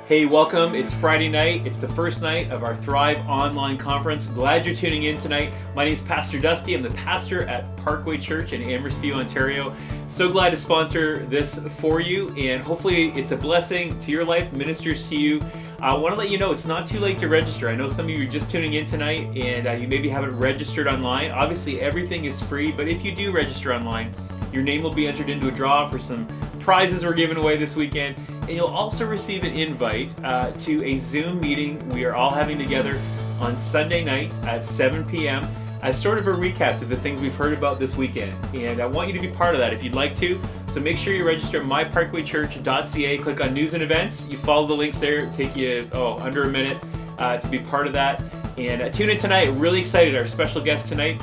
Hey, welcome. It's Friday night. It's the first night of our Thrive Online Conference. Glad you're tuning in tonight. My name is Pastor Dusty. I'm the pastor at Parkway Church in Amherstview, Ontario. So glad to sponsor this for you, and hopefully it's a blessing to your life, ministers to you. I want to let you know it's not too late to register. I know some of you are just tuning in tonight and you maybe haven't registered online. Obviously, everything is free, but if you do register online, your name will be entered into a draw for some prizes we're giving away this weekend. And you'll also receive an invite to a Zoom meeting we are all having together on Sunday night at 7 p.m. as sort of a recap of the things we've heard about this weekend. And I want you to be part of that if you'd like to. So make sure you register at myparkwaychurch.ca. Click on News and Events. You follow the links there. It'll take you under a minute to be part of that. And tune in tonight. Really excited. Our special guest tonight,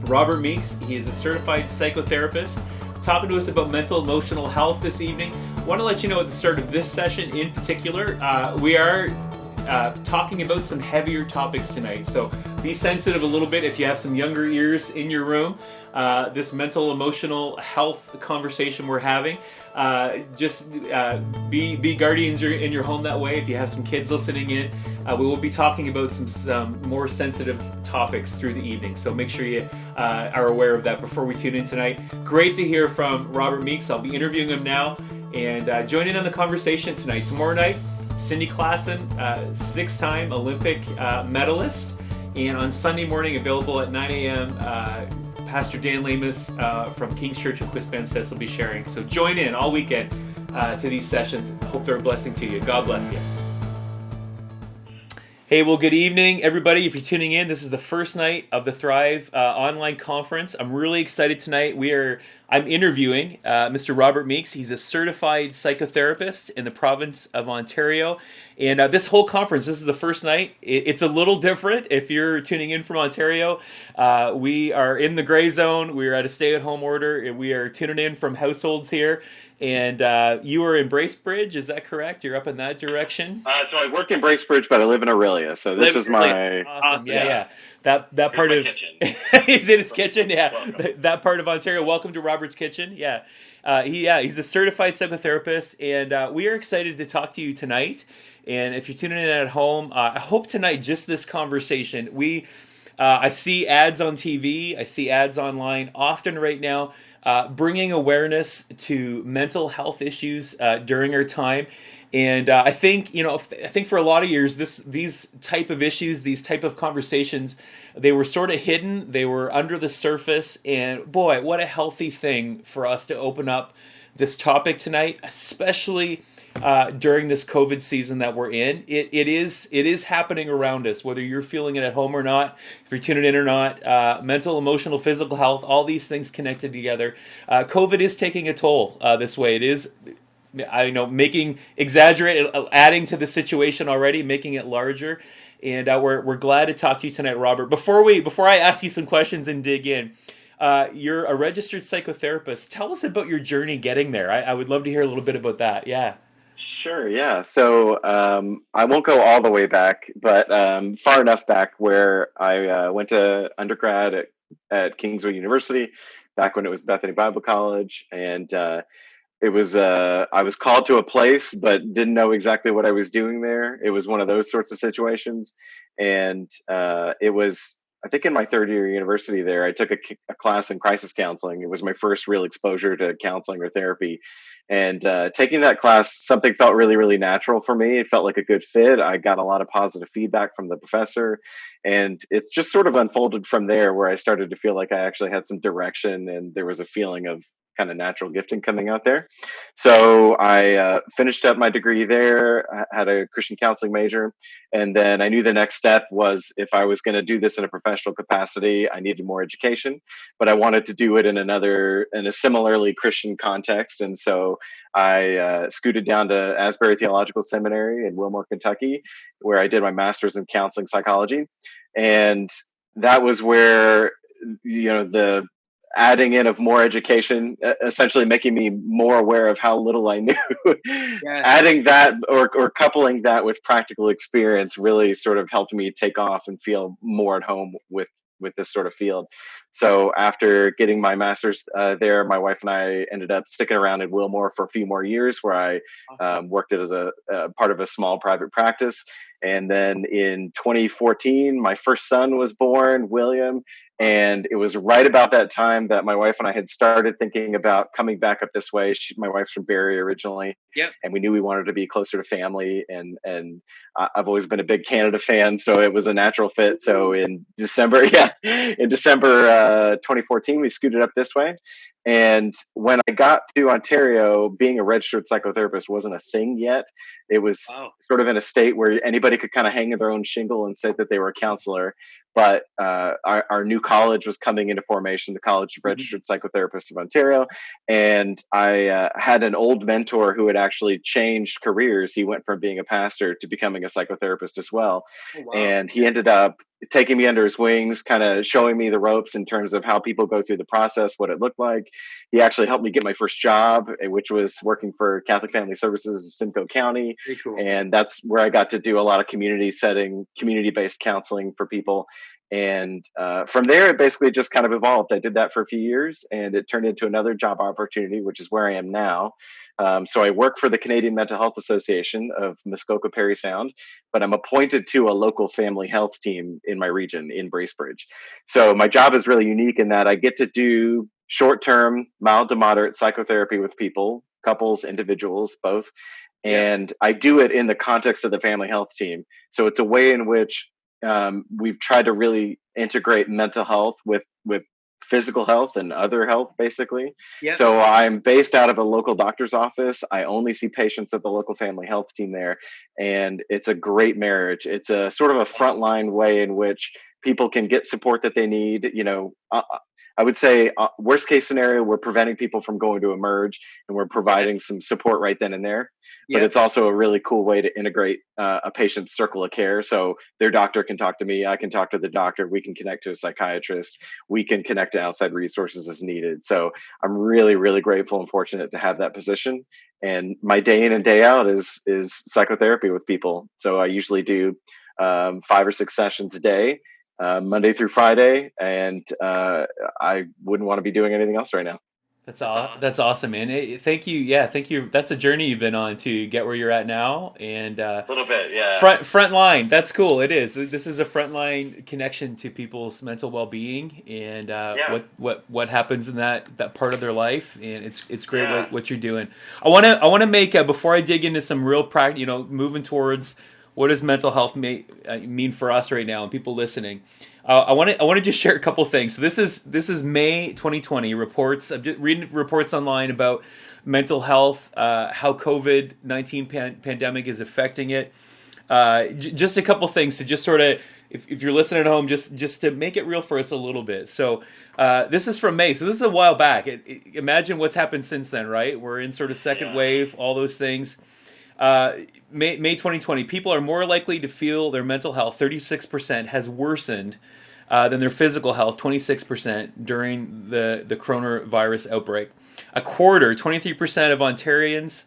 Robert Meeks. He is a certified psychotherapist, talking to us about mental emotional health this evening. I want to let you know at the start of this session in particular, we are talking about some heavier topics tonight. So be sensitive a little bit if you have some younger ears in your room. This mental emotional health conversation we're having. Just be guardians in your home that way. If you have some kids listening in, we will be talking about some more sensitive topics through the evening. So make sure you are aware of that before we tune in tonight. Great to hear from Robert Meeks. I'll be interviewing him now, and join in on the conversation tonight. Tomorrow night, Cindy Klassen, 6-time Olympic medalist, and on Sunday morning, available at 9 a.m., Pastor Dan Lamus from King's Church in Quispamsis will be sharing. So join in all weekend to these sessions. Hope they're a blessing to you. God bless you. Hey, well, good evening, everybody. If you're tuning in, this is the first night of the Thrive Online Conference. I'm really excited tonight. I'm interviewing Mr. Robert Meeks. He's a certified psychotherapist in the province of Ontario. And this whole conference, this is the first night. It's a little different if you're tuning in from Ontario. We are in the gray zone. We are at a stay-at-home order. And we are tuning in from households here. And you are in Bracebridge, is that correct? You're up in that direction? So I work in Bracebridge, but I live in Aurelia. So this is my awesome. Yeah. That part of kitchen. He's in his kitchen. Yeah, that part of Ontario. Welcome to Robert's kitchen. Yeah, he's a certified psychotherapist, and we are excited to talk to you tonight. And if you're tuning in at home, I hope tonight just this conversation. I see ads on TV. I see ads online often right now. Bringing awareness to mental health issues during our time, and I think for a lot of years these type of issues, these type of conversations, they were sort of hidden, they were under the surface, and boy, what a healthy thing for us to open up this topic tonight, especially during this COVID season that we're in. It is happening around us, whether you're feeling it at home or not, if you're tuning in or not. Mental, emotional, physical health, all these things connected together. COVID is taking a toll this way. It is, adding to the situation already, making it larger. And we're glad to talk to you tonight, Robert. Before I ask you some questions and dig in, you're a registered psychotherapist. Tell us about your journey getting there. I would love to hear a little bit about that. Yeah. Sure, yeah. So I won't go all the way back, but far enough back where I went to undergrad at Kingsway University, back when it was Bethany Bible College, and I was called to a place, but didn't know exactly what I was doing there. It was one of those sorts of situations, and it was, I think, in my third year of university there, I took a class in crisis counseling. It was my first real exposure to counseling or therapy. And taking that class, something felt really, really natural for me. It felt like a good fit. I got a lot of positive feedback from the professor. And it just sort of unfolded from there, where I started to feel like I actually had some direction and there was a feeling of kind of natural gifting coming out there. So I finished up my degree there, had a Christian counseling major. And then I knew the next step was, if I was going to do this in a professional capacity, I needed more education, but I wanted to do it in a similarly Christian context. And so I scooted down to Asbury Theological Seminary in Wilmore, Kentucky, where I did my master's in counseling psychology. And that was where, the adding in of more education, essentially making me more aware of how little I knew. Yeah. Adding that or coupling that with practical experience really sort of helped me take off and feel more at home with this sort of field. So after getting my master's there, my wife and I ended up sticking around in Wilmore for a few more years, where I Awesome. worked as a part of a small private practice. And then in 2014, my first son was born, William. Awesome. And it was right about that time that my wife and I had started thinking about coming back up this way. My wife's from Barrie originally, Yep. and we knew we wanted to be closer to family. And I've always been a big Canada fan, so it was a natural fit. So in December, in December 2014, we scooted up this way. And when I got to Ontario, being a registered psychotherapist wasn't a thing yet. It was Wow. sort of in a state where anybody could kind of hang their own shingle and say that they were a counselor. But our new college was coming into formation, the College of Registered Psychotherapists of Ontario. And I had an old mentor who had actually changed careers. He went from being a pastor to becoming a psychotherapist as well. Oh, wow. And he ended up taking me under his wings, kind of showing me the ropes in terms of how people go through the process, what it looked like. He actually helped me get my first job, which was working for Catholic Family Services of Simcoe County. Very cool. And that's where I got to do a lot of community-based counseling for people. And from there, it basically just kind of evolved. I did that for a few years, and it turned into another job opportunity, which is where I am now. So I work for the Canadian Mental Health Association of Muskoka Parry Sound, but I'm appointed to a local family health team in my region in Bracebridge. So my job is really unique in that I get to do short-term, mild to moderate psychotherapy with people, couples, individuals, both. And I do it in the context of the family health team. So it's a way in which we've tried to really integrate mental health with physical health and other health, basically. Yep. So I'm based out of a local doctor's office. I only see patients at the local family health team there, and it's a great marriage. It's a sort of a frontline way in which people can get support that they need. I would say worst case scenario, we're preventing people from going to emerge, and we're providing some support right then and there. But it's also a really cool way to integrate a patient's circle of care. So their doctor can talk to me, I can talk to the doctor, we can connect to a psychiatrist, we can connect to outside resources as needed. So I'm really, really grateful and fortunate to have that position. And my day in and day out is psychotherapy with people. So I usually do 5 or 6 sessions a day, Monday through Friday, and I wouldn't want to be doing anything else right now. That's awesome, man. Thank you. Yeah, thank you. That's a journey you've been on to get where you're at now, and A little bit, yeah. front line. That's cool. It is. This is a frontline connection to people's mental well being and what happens in that part of their life, and it's great what you're doing. I want to make before I dig into some real practice. Moving towards what does mental health mean for us right now and people listening. I want to just share a couple things. So this is May 2020 reports. I'm just reading reports online about mental health, how COVID-19 pandemic is affecting it. Just a couple things to just sort of, if you're listening at home, just to make it real for us a little bit. So this is from May. So this is a while back. Imagine what's happened since then, right? We're in sort of second wave, all those things. May 2020, people are more likely to feel their mental health, 36%, has worsened than their physical health, 26%, during the coronavirus outbreak. A quarter, 23% of Ontarians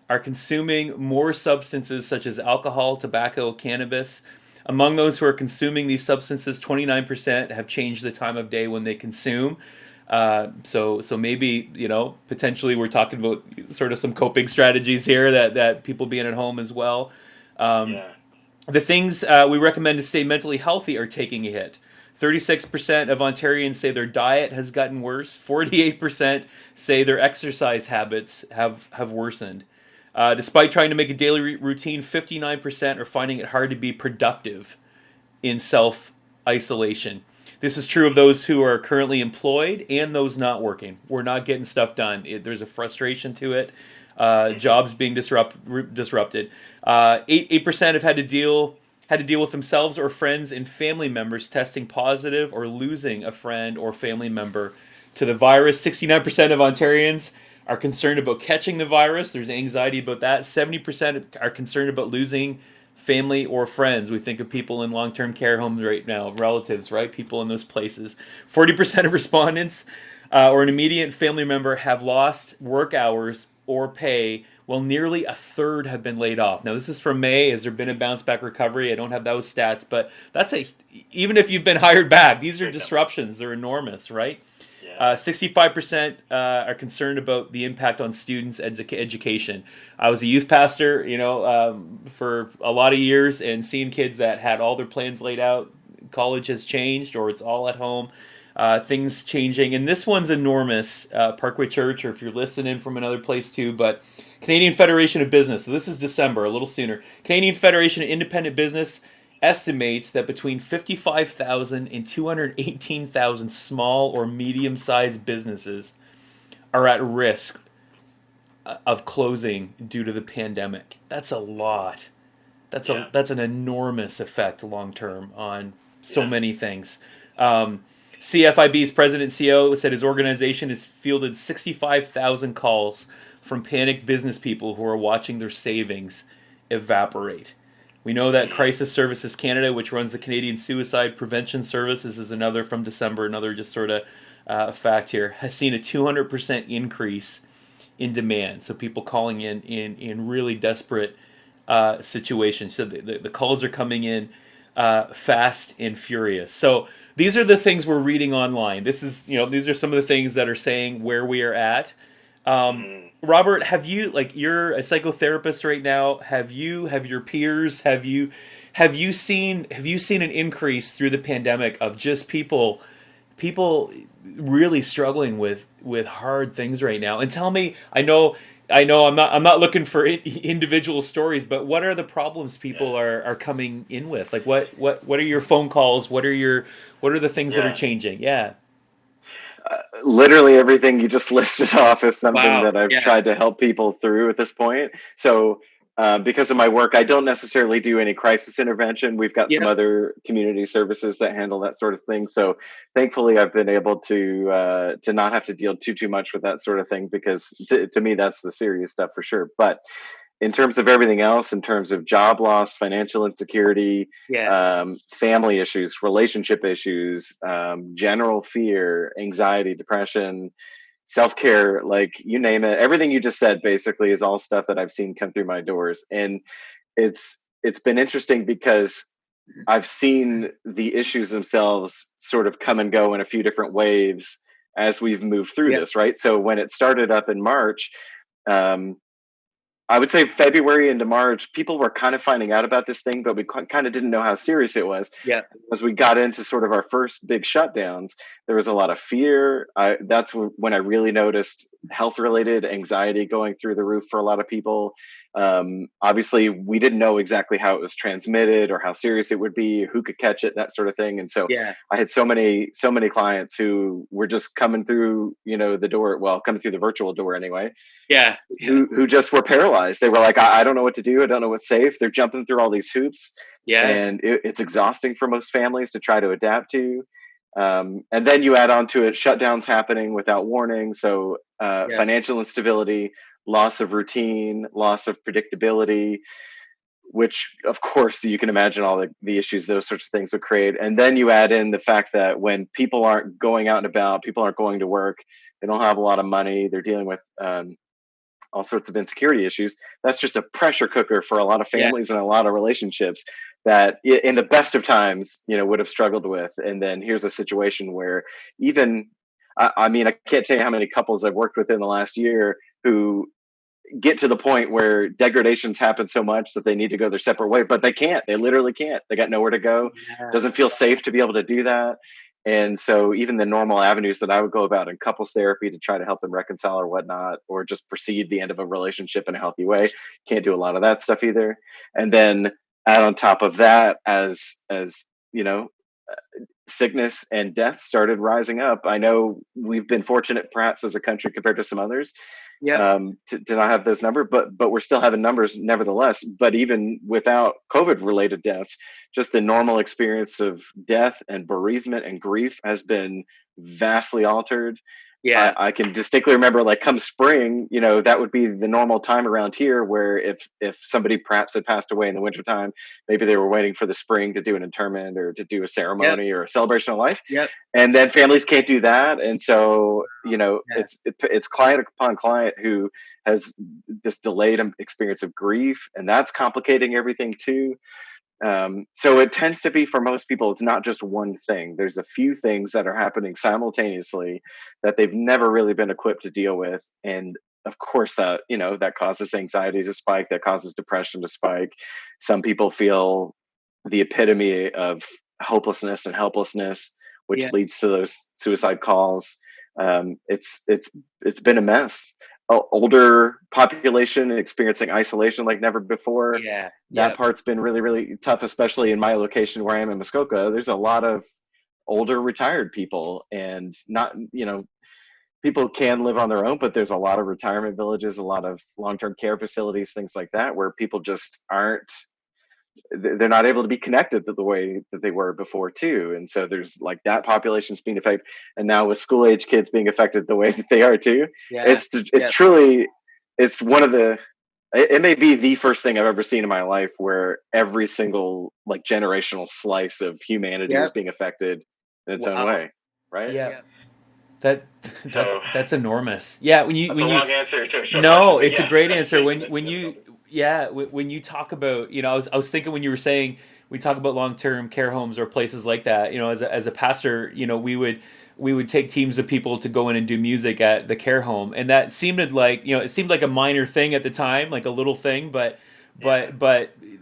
are consuming more substances such as alcohol, tobacco, cannabis. Among those who are consuming these substances, 29% have changed the time of day when they consume. So maybe, potentially we're talking about sort of some coping strategies here that people being at home as well. The things we recommend to stay mentally healthy are taking a hit. 36% of Ontarians say their diet has gotten worse. 48% say their exercise habits have worsened. Despite trying to make a daily routine, 59% are finding it hard to be productive in self-isolation. This is true of those who are currently employed and those not working. We're not getting stuff done. There's a frustration to it. Jobs being disrupted. 8% have had to deal with themselves or friends and family members testing positive or losing a friend or family member to the virus. 69% of Ontarians are concerned about catching the virus. There's anxiety about that. 70% are concerned about losing family or friends. We think of people in long-term care homes right now, relatives, right? People in those places. 40% of respondents or an immediate family member have lost work hours or pay Well, nearly a third have been laid off. Now, this is from May. Has there been a bounce back recovery? I don't have those stats, but even if you've been hired back, these are Big number. disruptions. They're enormous, right? Yeah. 65% are concerned about the impact on students' education. I was a youth pastor, for a lot of years, and seeing kids that had all their plans laid out, college has changed, or it's all at home. Things changing, and this one's enormous. Parkway Church, or if you're listening from another place too, but Canadian Federation of Business. So this is December, a little sooner. Canadian Federation of Independent Business estimates that between 55,000 and 218,000 small or medium-sized businesses are at risk of closing due to the pandemic. That's a lot. That's an enormous effect long term on so many things. CFIB's president and CEO said his organization has fielded 65,000 calls from panicked business people who are watching their savings evaporate. We know that Crisis Services Canada, which runs the Canadian Suicide Prevention Service, this is another from December, another just sort of fact here, has seen a 200% increase in demand. So people calling in really desperate situations. So the calls are coming in fast and furious. So these are the things we're reading online. These are some of the things that are saying where we are at. Robert, you're a psychotherapist right now. Have your peers, have you seen an increase through the pandemic of just people really struggling with hard things right now? And tell me, I know I'm not looking for individual stories, but what are the problems people are coming in with? Like what are your phone calls? What are the things that are changing? Yeah. Literally everything you just listed off is something Wow. that I've Yeah. tried to help people through at this point. So, because of my work, I don't necessarily do any crisis intervention. We've got some Yep. other community services that handle that sort of thing. So, thankfully, I've been able to not have to deal too much with that sort of thing because to me, that's the serious stuff for sure. But in terms of everything else, in terms of job loss, financial insecurity, Yeah. family issues, relationship issues, general fear, anxiety, depression, self-care, like you name it, everything you just said basically is all stuff that I've seen come through my doors. And it's been interesting because I've seen the issues themselves sort of come and go in a few different waves as we've moved through Yep. this, right? So when it started up in March, um, I would say February into March, people were kind of finding out about this thing, but we kind of didn't know how serious it was. Yep. As we got into sort of our first big shutdowns, there was a lot of fear. That's when I really noticed health-related anxiety going through the roof for a lot of people. Obviously, we didn't know exactly how it was transmitted or how serious it would be, who could catch it, that sort of thing. And so Yeah. I had so many clients who were just coming through, the door, well, coming through the virtual door anyway, Yeah. who just were paralyzed. They were like, I don't know what to do. I don't know what's safe. They're jumping through all these hoops, Yeah. and it's exhausting for most families to try to adapt to. And then you add on to it shutdowns happening without warning. So Yeah. financial instability, loss of routine, loss of predictability, which of course you can imagine all the issues those sorts of things would create. And then you add in the fact that when people aren't going out and about, people aren't going to work, they don't have a lot of money, they're dealing with all sorts of insecurity issues. That's just a pressure cooker for a lot of Yeah. families and a lot of relationships that in the best of times, would have struggled with. And then here's a situation where even, I mean, I can't tell you how many couples I've worked with in the last year who get to the point where degradations happen so much that they need to go their separate way, but they can't. They literally can't. They got nowhere to go. Yeah. Doesn't feel safe to be able to do that. And so even the normal avenues that I would go about in couples therapy to try to help them reconcile or whatnot, or just proceed the end of a relationship in a healthy way, can't do a lot of that stuff either. And then add on top of that, as you know, sickness and death started rising up. I know we've been fortunate, perhaps as a country compared to some others, Yep. to not have those numbers, but we're still having numbers nevertheless. But even without COVID related deaths, just the normal experience of death and bereavement and grief has been vastly altered. Yeah. I can distinctly remember, like, come spring, that would be the normal time around here, where if somebody perhaps had passed away in the wintertime, maybe they were waiting for the spring to do an interment or to do a Yep. ceremony or a celebration of life. Yep. And then families can't do that. And so, Yeah. it's client upon client who has this delayed experience of grief, and that's complicating everything too. So it tends to be, for most people, it's not just one thing. There's a few things that are happening simultaneously that they've never really been equipped to deal with. And of course, that causes anxiety to spike, that causes depression to spike. Some people feel the epitome of hopelessness and helplessness, Yeah. which leads to those suicide calls. It's been a mess. Older population experiencing isolation like never before. Yeah. That Yep. part's been really, really tough, especially in my location where I am in Muskoka. There's a lot of older retired people, and not, people can live on their own, but there's a lot of retirement villages, a lot of long-term care facilities, things like that, where people just aren't, they're not able to be connected to the way that they were before too. And so there's like that population's being affected. And now with school age kids being affected the way that they are too, Yeah. it's Yep. truly, it's one of the, it may be the first thing I've ever seen in my life where every single like generational slice of humanity is Yep. being affected in its own Wow. way, right? Yeah. That So that's enormous. Yeah, when you that's a long answer to a short question, no, but it's a yes, great answer. that's When you difficult. yeah, when you talk about, I was thinking when you were saying we talk about long-term care homes or places like that, as a pastor, we would take teams of people to go in and do music at the care home, and that seemed like, it seemed like a minor thing at the time, like a little thing, but Yeah,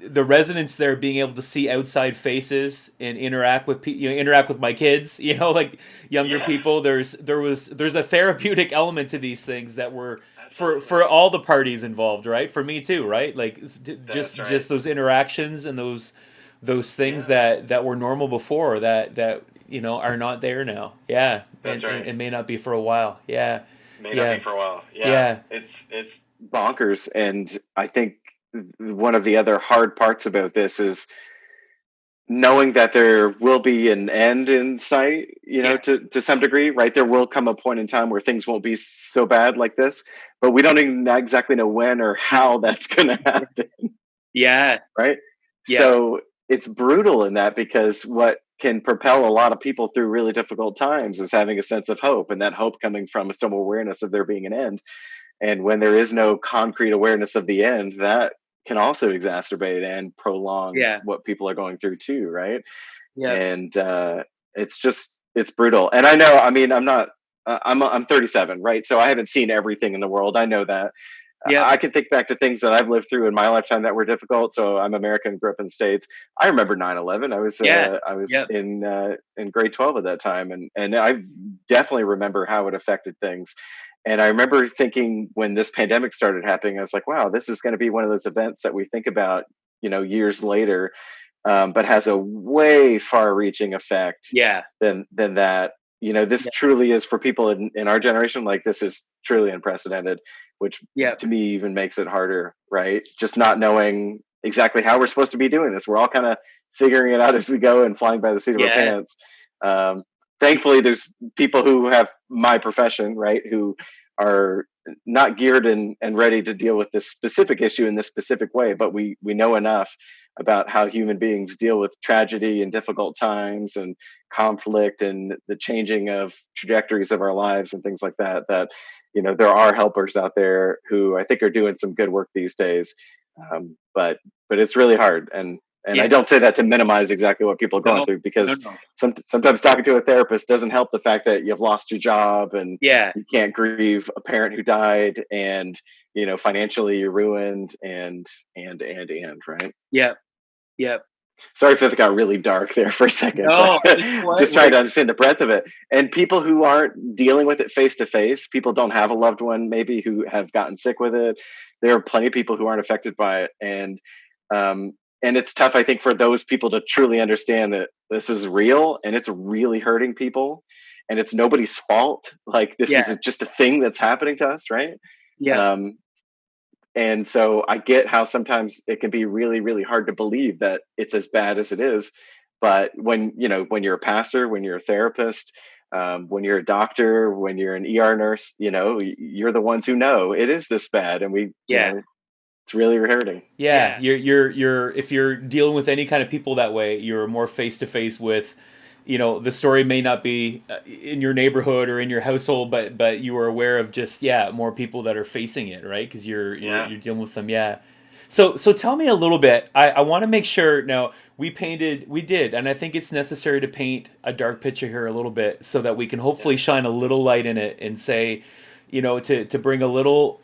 the residents there being able to see outside faces and interact with interact with my kids, like younger yeah, people. There's a therapeutic element to these things that were absolutely. for all the parties involved, right? For me too, right? Like That's right. just those interactions and those things Yeah, that were normal before, that are not there now. Yeah, that's and right. it may not be for a while. Yeah, May not be yeah, for a while. Yeah, yeah, it's bonkers. And I think one of the other hard parts about this is knowing that there will be an end in sight, yeah, to some degree, right? There will come a point in time where things won't be so bad like this, but we don't even exactly know when or how that's going to happen, yeah, right? yeah, So it's brutal in that, because what can propel a lot of people through really difficult times is having a sense of hope, and that hope coming from some awareness of there being an end. And when there is no concrete awareness of the end, that can also exacerbate and prolong yeah, what people are going through too, right? yeah, And it's brutal. And I know, I mean, I'm not, I'm 37, right? So I haven't seen everything in the world. I know that. yeah, I can think back to things that I've lived through in my lifetime that were difficult. So I'm American, grew up in the States. I remember 9/11. yeah, I was yeah, in grade 12 at that time, and I definitely remember how it affected things. And I remember thinking when this pandemic started happening, I was like, wow, this is going to be one of those events that we think about, years later, but has a way far-reaching effect yeah, than that. This yeah, truly is, for people in our generation, like, this is truly unprecedented, which yeah, to me even makes it harder, right? Just not knowing exactly how we're supposed to be doing this. We're all kind of figuring it out as we go and flying by the seat of our yeah, pants. Um, Thankfully, there's people who have my profession, right, who are not geared and ready to deal with this specific issue in this specific way, but we know enough about how human beings deal with tragedy and difficult times and conflict and the changing of trajectories of our lives and things like that, that there are helpers out there who I think are doing some good work these days. But it's really hard. And I yeah. don't say that to minimize exactly what people are going No, through, no, because no. sometimes talking to a therapist doesn't help the fact that you've lost your job, and Yeah, you can't grieve a parent who died, and financially you're ruined, and right. yeah, yeah. Sorry if it got really dark there for a second, but No, you know what? just trying to understand the breadth of it. And people who aren't dealing with it face to face, people don't have a loved one maybe who have gotten sick with it. There are plenty of people who aren't affected by it, um, and it's tough, I think, for those people to truly understand that this is real and it's really hurting people, and it's nobody's fault. Like, this Yeah, is just a thing that's happening to us, right? yeah, Um, and so I get how sometimes it can be really, really hard to believe that it's as bad as it is. But when you're a pastor, when you're a therapist, when you're a doctor, when you're an ER nurse, you're the ones who know it is this bad, and Yeah. it's really hurting. Yeah, you're if you're dealing with any kind of people that way, you're more face to face with, the story may not be in your neighborhood or in your household, but you are aware of just more people that are facing it, right? Because Yeah. you're dealing with them. Yeah. So tell me a little bit. I want to make sure now we did, and I think it's necessary to paint a dark picture here a little bit so that we can hopefully shine a little light in it and say, to bring a little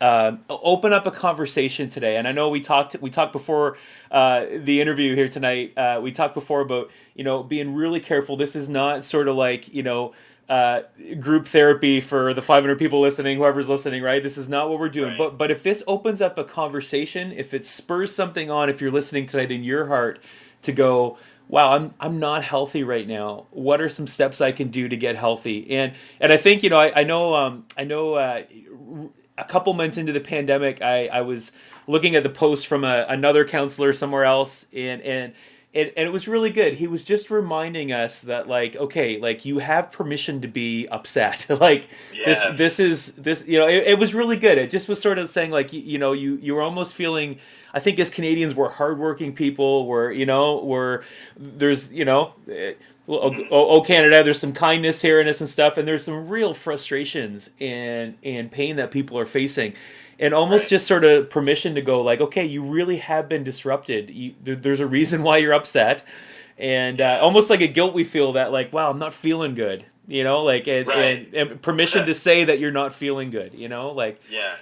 open up a conversation today. And I know we talked before the interview here tonight. We talked before about being really careful. This is not sort of like group therapy for the 500 people listening, whoever's listening, right? This is not what we're doing. Right. But if this opens up a conversation, if it spurs something on, if you're listening tonight in your heart to go, wow, I'm not healthy right now. What are some steps I can do to get healthy? And I think I know a couple months into the pandemic, I was looking at the post from another counselor somewhere else, and it was really good. He was just reminding us that, like, okay, like, you have permission to be upset. Like, Yes. this it was really good. It just was sort of saying, like, you were almost feeling, I think, as Canadians, we're hardworking people. We're there's Canada, there's some kindness here in us and stuff, and there's some real frustrations and pain that people are facing, and almost Right. just sort of permission to go, like, okay, you really have been disrupted. There's a reason why you're upset, and almost like a guilt we feel that, like, wow, I'm not feeling good. Like, Right. and permission to say that you're not feeling good. Like, Yeah.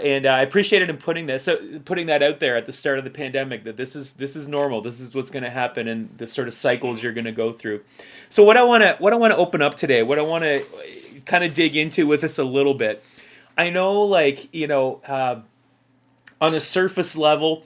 and I appreciated him putting that out there at the start of the pandemic, that this is normal. This is what's going to happen, and the sort of cycles you're going to go through. So what I want to open up today, what I want to kind of dig into with us a little bit. I know, like, on a surface level,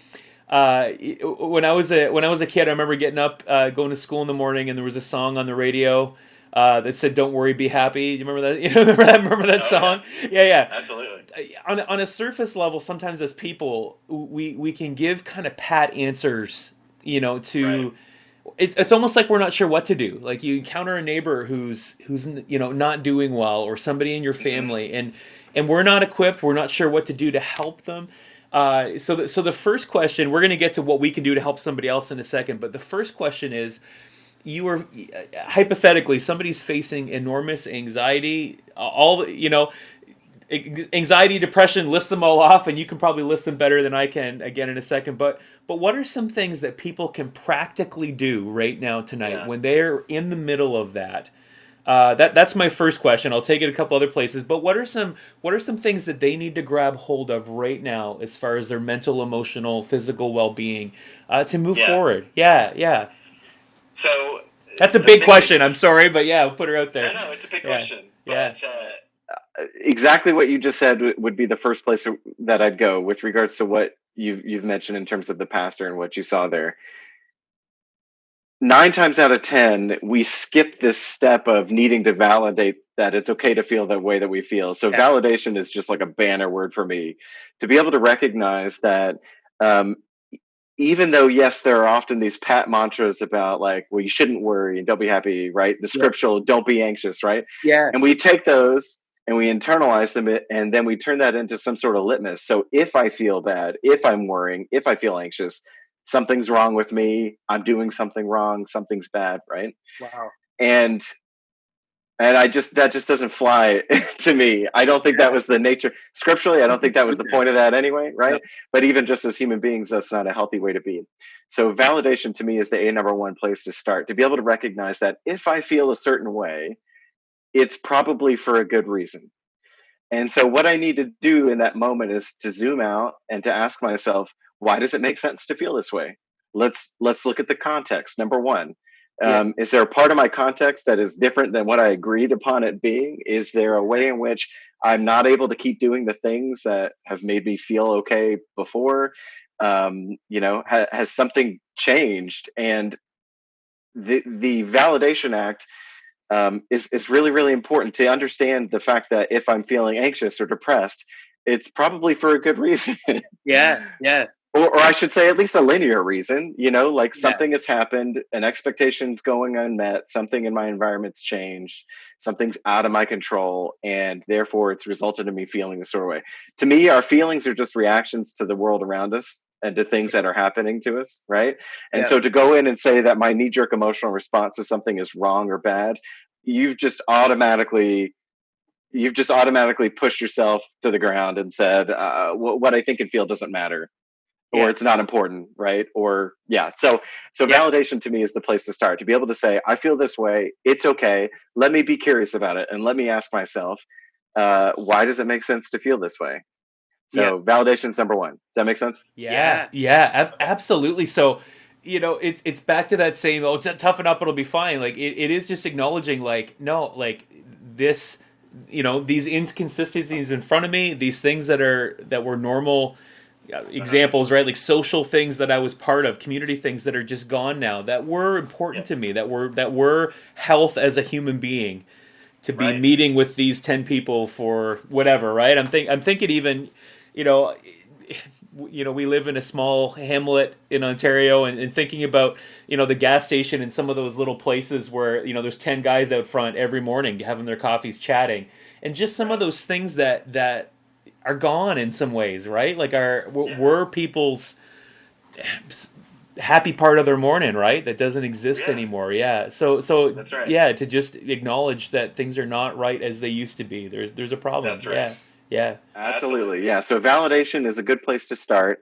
when I was a kid, I remember getting up, going to school in the morning, and there was a song on the radio that said, "Don't worry, be happy." Do you remember that? Remember that song? Yeah. Yeah. Absolutely. On a surface level, sometimes as people, we can give kind of pat answers, to. Right. It's almost like we're not sure what to do. Like, you encounter a neighbor who's not doing well, or somebody in your family, and we're not equipped. We're not sure what to do to help them. So the first question, we're going to get to what we can do to help somebody else in a second. But the first question is, you are, hypothetically, somebody's facing enormous anxiety, anxiety, depression, list them all off, and you can probably list them better than I can again in a second. But what are some things that people can practically do right now tonight when they're in the middle of that? That's my first question. I'll take it a couple other places. But what are some things that they need to grab hold of right now as far as their mental, emotional, physical well-being to move forward? Yeah. So That's a big question. I'm sorry, but yeah, I'll put her out there. No, it's a big Yeah. question. Yeah. But exactly what you just said would be the first place that I'd go with regards to what you've mentioned in terms of the pastor and what you saw there. 9 times out of 10, we skip this step of needing to validate that it's okay to feel the way that we feel. So validation is just like a banner word for me, to be able to recognize that, even though, yes, there are often these pat mantras about, like, well, you shouldn't worry and don't be happy, right? The scriptural, don't be anxious, right? Yeah. And we take those and we internalize them, and then we turn that into some sort of litmus. So if I feel bad, if I'm worrying, if I feel anxious, something's wrong with me. I'm doing something wrong. Something's bad, right? Wow. And that just doesn't fly to me. I don't think that was the nature scripturally. I don't think that was the point of that anyway, right? No. But even just as human beings, that's not a healthy way to be. So validation to me is the number one place to start, to be able to recognize that if I feel a certain way, it's probably for a good reason. And so what I need to do in that moment is to zoom out and to ask myself, why does it make sense to feel this way? Let's look at the context. Number one, is there a part of my context that is different than what I agreed upon it being? Is there a way in which I'm not able to keep doing the things that have made me feel okay before? Has something changed? And the validation act is really, really important to understand the fact that if I'm feeling anxious or depressed, it's probably for a good reason. Yeah. or I should say at least a linear reason, like Yeah. something has happened, an expectation's going unmet, something in my environment's changed, something's out of my control, and therefore it's resulted in me feeling this sort of way. To me, our feelings are just reactions to the world around us and to things that are happening to us, right? And Yeah. so to go in and say that my knee-jerk emotional response to something is wrong or bad, you've just automatically pushed yourself to the ground and said, what I think and feel doesn't matter, or Yeah. it's not important, right? Or yeah. So Yeah. validation to me is the place to start, to be able to say, I feel this way, it's okay, let me be curious about it, and let me ask myself, why does it make sense to feel this way? Yeah. So validation's number one. Does that make sense? Yeah, absolutely. So, it's back to that saying, "Oh, toughen up, it'll be fine." Like it is just acknowledging, like, no, like this, these inconsistencies in front of me, these things that were normal examples, right? Like social things that I was part of, community things that are just gone now, that were important to me, that were health as a human being, to be Right. meeting with these 10 people for whatever, right? I'm thinking even, you know, we live in a small hamlet in Ontario, and thinking about, the gas station and some of those little places where, there's 10 guys out front every morning having their coffees, chatting, and just some of those things that are gone in some ways, right? Like were people's happy part of their morning, right? That doesn't exist anymore. Yeah. So That's right. yeah, to just acknowledge that things are not right as they used to be. There's a problem. That's right. Yeah. Absolutely. Yeah. So validation is a good place to start.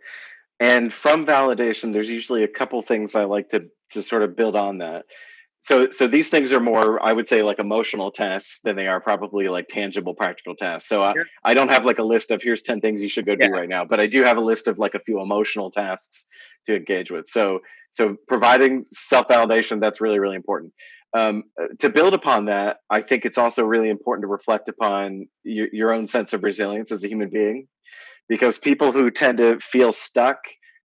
And from validation, there's usually a couple things I like to sort of build on that. So these things are more, I would say, like emotional tests than they are probably like tangible practical tests. So Sure. I don't have like a list of here's 10 things you should go do Yeah. right now, but I do have a list of like a few emotional tasks to engage with. So providing self-validation, that's really, really important. To build upon that, I think it's also really important to reflect upon your own sense of resilience as a human being, because people who tend to feel stuck,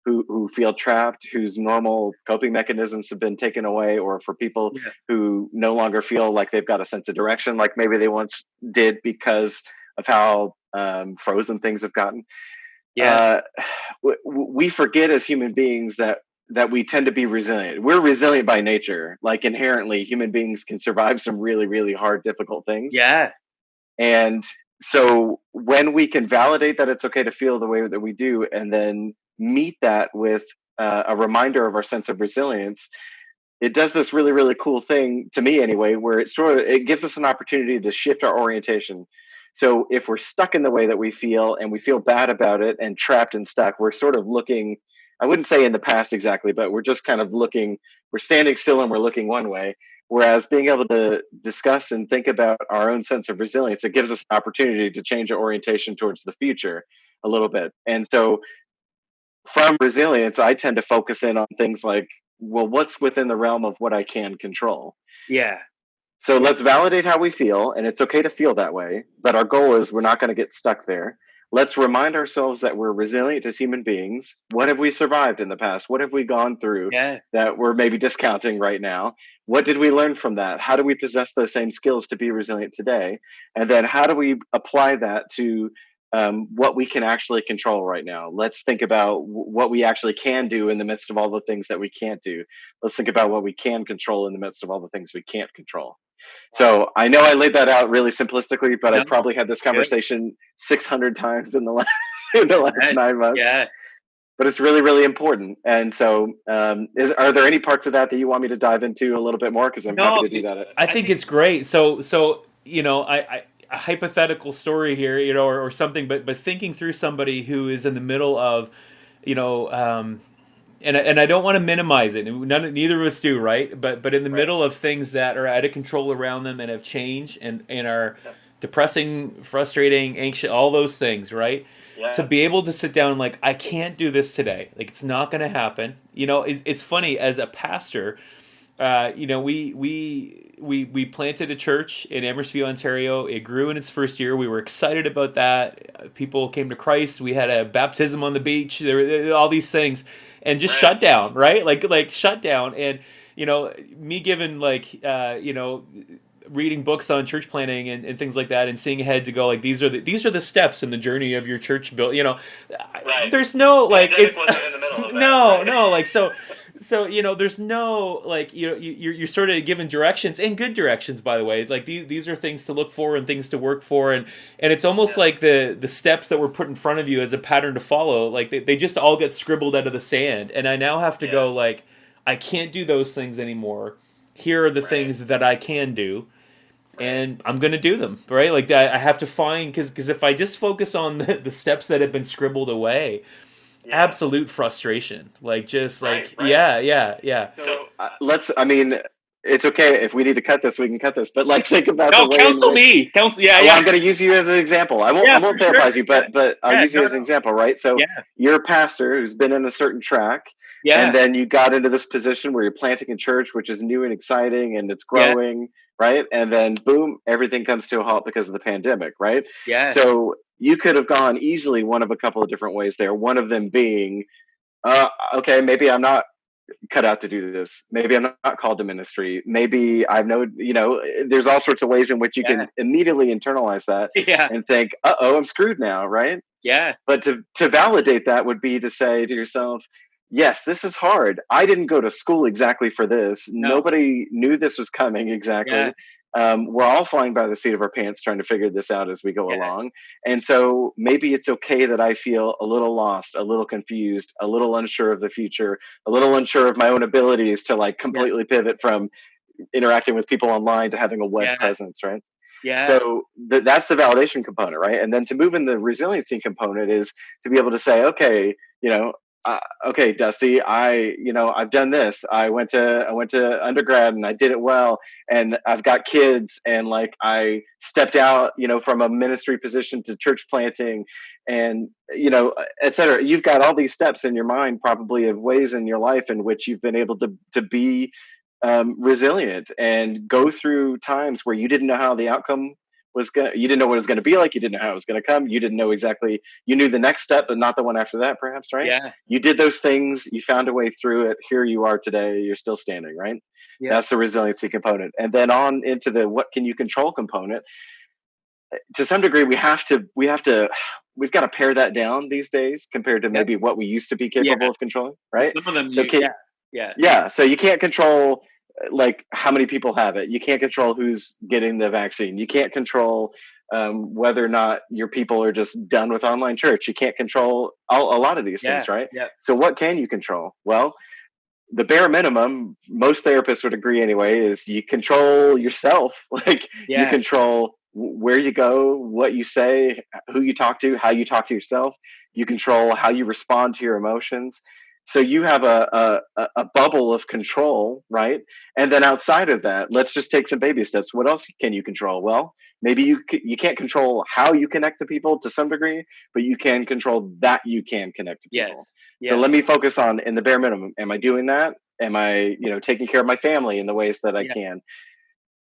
who feel trapped, whose normal coping mechanisms have been taken away, or for people Yeah. who no longer feel like they've got a sense of direction like maybe they once did because of how frozen things have gotten. Yeah. We forget as human beings that we tend to be resilient. We're resilient by nature. Like inherently, human beings can survive some really, really hard, difficult things. Yeah. And so when we can validate that it's okay to feel the way that we do, and then meet that with a reminder of our sense of resilience, it does this really, really cool thing, to me anyway, where it gives us an opportunity to shift our orientation. So if we're stuck in the way that we feel and we feel bad about it and trapped and stuck, we're sort of looking, I wouldn't say in the past exactly, but we're just kind of looking, we're standing still and we're looking one way. Whereas being able to discuss and think about our own sense of resilience, it gives us an opportunity to change our orientation towards the future a little bit. And so from resilience, I tend to focus in on things like, well, what's within the realm of what I can control? Yeah. So let's validate how we feel, and it's okay to feel that way. But our goal is we're not going to get stuck there. Let's remind ourselves that we're resilient as human beings. What have we survived in the past? What have we gone through Yeah. that we're maybe discounting right now? What did we learn from that? How do we possess those same skills to be resilient today? And then how do we apply that to what we can actually control right now? Let's think about what we actually can do in the midst of all the things that we can't do. Let's think about what we can control in the midst of all the things we can't control. So I know I laid that out really simplistically, but No, I've probably had this good. conversation 600 times in the last in the last Yeah. 9 months. Yeah. But it's really, really important. And so, are there any parts of that you want me to dive into a little bit more? Because I'm happy No, to do that. I think it's great. So I a hypothetical story here, or something, but thinking through somebody who is in the middle of, you know, and I don't want to minimize it. Neither of us do, right? But in the middle of things that are out of control around them and have changed and are depressing, frustrating, anxious, all those things, right? Yeah. To be able to sit down, like, I can't do this today. Like, it's not going to happen. It's funny, as a pastor, we planted a church in Amherstview, Ontario. It grew in its first year. We were excited about that. People came to Christ. We had a baptism on the beach. There were all these things, and just shut down, right? Like shut down. And me giving, like, reading books on church planning and things like that, and seeing ahead to go like these are the steps in the journey of your church build. Right. There's no The like pandemic wasn't in the middle of that. no Right? no like so there's no like you're sort of given directions, and good directions, by the way. Like these are things to look for and things to work for, and it's almost Yeah. like the steps that were put in front of you as a pattern to follow, like they just all get scribbled out of the sand, and I now have to go Yes. like I can't do those things anymore. Here are the Right. things that I can do, Right. and I'm gonna do them, right? Like I have to find, because if I just focus on the steps that have been scribbled away, Yeah. absolute frustration. Like just Right, like right. yeah. So I mean, it's okay if we need to cut this, we can cut this. But like, think about the No, way in counsel which. me. Counsel, Well, I'm going to use you as an example. I yeah, won't for sure. therapize you, but I'll use you No, as an example, right? So yeah, you're a pastor who's been in a certain track, yeah, and then you got into this position where you're planting a church, which is new and exciting, and it's yeah, growing, right? And then boom, everything comes to a halt because of the pandemic, right? yeah, So you could have gone easily one of a couple of different ways there. One of them being, okay, maybe I'm not cut out to do this. Maybe I'm not called to ministry. Maybe I know, there's all sorts of ways in which you yeah, can immediately internalize that yeah, and think, oh, I'm screwed now, right? yeah, But to validate that would be to say to yourself, yes, this is hard. I didn't go to school exactly for this. no, Nobody knew this was coming yeah, exactly. We're all flying by the seat of our pants trying to figure this out as we go yeah, along. And so maybe it's okay that I feel a little lost, a little confused, a little unsure of the future, a little unsure of my own abilities to like yeah, completely pivot from interacting with people online to having a web yeah, presence, right? yeah, So that's the validation component, right? And then to move in the resiliency component is to be able to say, okay, okay, Dusty, I've done this. I went to undergrad and I did it well, and I've got kids, and like I stepped out, from a ministry position to church planting, and et cetera. You've got all these steps in your mind, probably of ways in your life in which you've been able to be resilient and go through times where you didn't know how the outcome you didn't know what it was going to be like, you didn't know how it was going to come, you didn't know exactly, you knew the next step but not the one after that, perhaps, right? yeah, You did those things, you found a way through it, here you are today, you're still standing, right? yeah, That's the resiliency component. And then on into the what can you control component. To some degree, we've got to pare that down these days compared to yeah, maybe what we used to be yeah. capable of controlling, right? Some of them, So yeah, yeah, yeah, so you can't control like how many people have it. You can't control who's getting the vaccine. You can't control whether or not your people are just done with online church. You can't control a lot of these yeah, things, right? yeah, So what can you control? Well, the bare minimum, most therapists would agree anyway, is you control yourself. Like you yeah, control where you go, what you say, who you talk to, how you talk to yourself. You control how you respond to your emotions. So you have a bubble of control, right? And then outside of that, let's just take some baby steps. What else can you control? Well, maybe you can't control how you connect to people to some degree, but you can control that you can connect to people. yes, So yeah, let me focus on in the bare minimum. Am I doing that? Am I, taking care of my family in the ways that I yeah, can?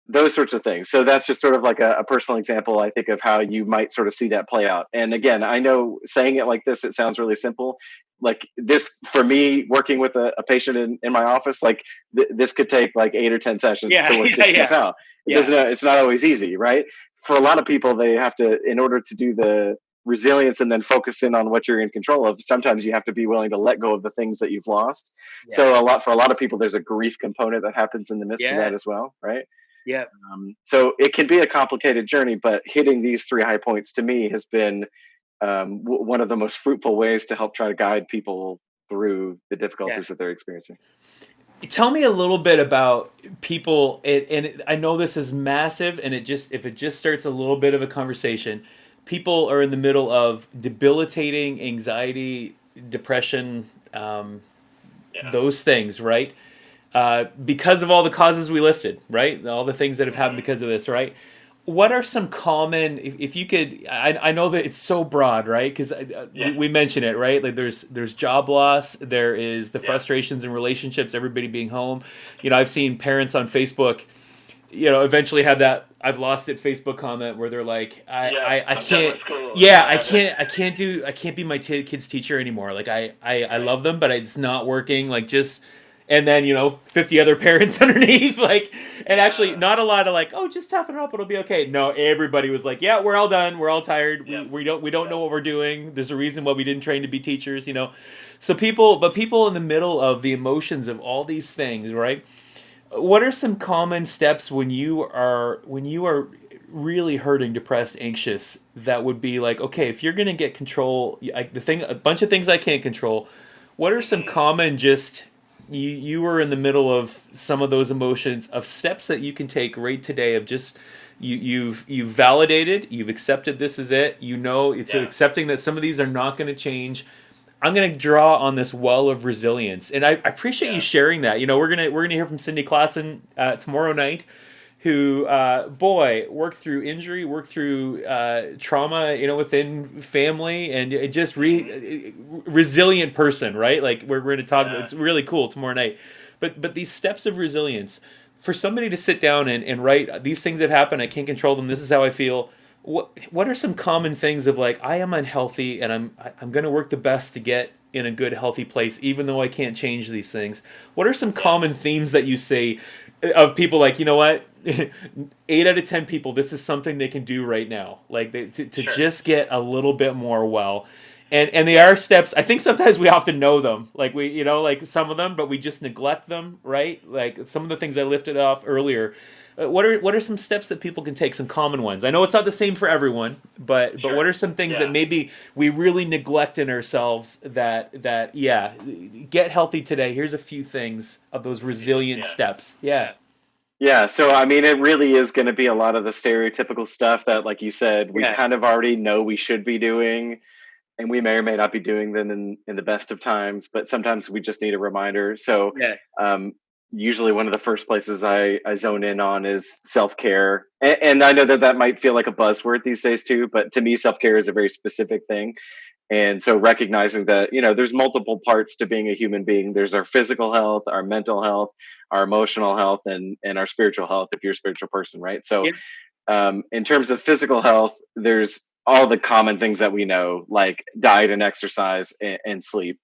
Those sorts of things. So that's just sort of like a personal example, I think, of how you might sort of see that play out. And again, I know saying it like this, it sounds really simple. Like this, for me, working with a patient in my office, like this could take like 8 or 10 sessions yeah, to work yeah, this stuff yeah, out. yeah, It's not always easy, right? For a lot of people, they have to, in order to do the resilience and then focus in on what you're in control of, sometimes you have to be willing to let go of the things that you've lost. yeah, So for a lot of people, there's a grief component that happens in the midst of yeah, that as well, right? yeah. So it can be a complicated journey, but hitting these three high points to me has been one of the most fruitful ways to help try to guide people through the Yeah. difficulties that they're experiencing. Tell me a little bit about people, I know this is massive, and if it just starts a little bit of a conversation, people are in the middle of debilitating anxiety, depression, Yeah. those things, right? Because of all the causes we listed, right? All the things that have happened Mm-hmm. because of this, right? What are some common, if you could, I know that it's so broad, right? Because Yeah. we mentioned it, right? Like there's job loss, there is the Yeah. frustrations in relationships, everybody being home. I've seen parents on Facebook, eventually have that "I've lost it" Facebook comment where they're like, Yeah. I I'm done can't, with school. yeah, I can't be my kid's teacher anymore. Like I Right. love them, but it's not working. Like just and then 50 other parents underneath, like, and actually not a lot of like, oh, just toughen it up, it'll be okay. No, everybody was like, yeah, we're all done, we're all tired, we don't know what we're doing. There's a reason why we didn't train to be teachers. So people in the middle of the emotions of all these things, right? What are some common steps when you are really hurting, depressed, anxious, that would be like, okay, if you're going to get control, a bunch of things I can't control, what are some common, just you were in the middle of some of those emotions, of steps that you can take right today, of just you've validated, you've accepted this is it, it's accepting that some of these are not going to change. I'm gonna draw on this well of resilience, and I appreciate you sharing that. We're gonna hear from Cindy Klassen tomorrow night, who worked through injury, worked through trauma, within family, and just resilient person, right? Like we're going to talk about. It's really cool tomorrow night, but these steps of resilience, for somebody to sit down and write, these things have happened, I can't control them, this is how I feel. What are some common things of like, I am unhealthy and I'm going to work the best to get in a good, healthy place, even though I can't change these things? What are some common themes that you say of people like, you know what, 8 out of 10 people, this is something they can do right now, like to just get a little bit more well. And they are steps. I think sometimes we often know them, like like some of them, but we just neglect them, right? Like some of the things I lifted off earlier. What are some steps that people can take? Some common ones. I know it's not the same for everyone, but what are some things that maybe we really neglect in ourselves that get healthy today? Here's a few things of those resilient steps. Yeah, so I mean, it really is going to be a lot of the stereotypical stuff that, like you said, we kind of already know we should be doing, and we may or may not be doing them in the best of times, but sometimes we just need a reminder. So usually one of the first places I zone in on is self-care. And I know that might feel like a buzzword these days too, but to me, self-care is a very specific thing. And so recognizing that, there's multiple parts to being a human being. There's our physical health, our mental health, our emotional health, and our spiritual health, if you're a spiritual person, right? So in terms of physical health, there's all the common things that we know, like diet and exercise and sleep.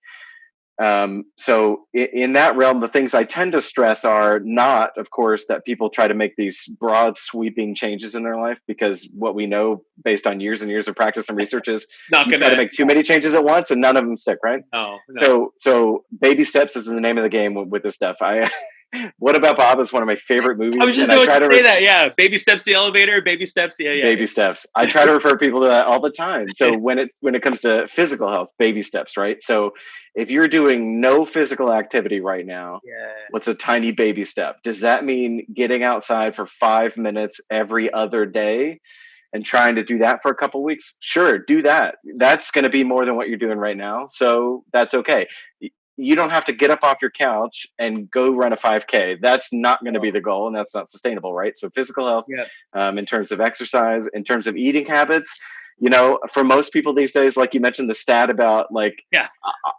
So in that realm, the things I tend to stress are not, of course, that people try to make these broad sweeping changes in their life, because what we know based on years and years of practice and research is you try to make too many changes at once and none of them stick, right? No. So baby steps is the name of the game with this stuff. What About Bob is one of my favorite movies. I was just going to say that. Yeah, baby steps, the elevator. Baby steps. Baby steps. I try to refer people to that all the time. So when it comes to physical health, baby steps, right? So if you're doing no physical activity right now, what's a tiny baby step? Does that mean getting outside for 5 minutes every other day and trying to do that for a couple of weeks? Sure, do that. That's going to be more than what you're doing right now. So that's okay. You don't have to get up off your couch and go run a 5K. That's not going to be the goal, and that's not sustainable, right? So physical health, in terms of exercise, in terms of eating habits, for most people these days, like you mentioned the stat about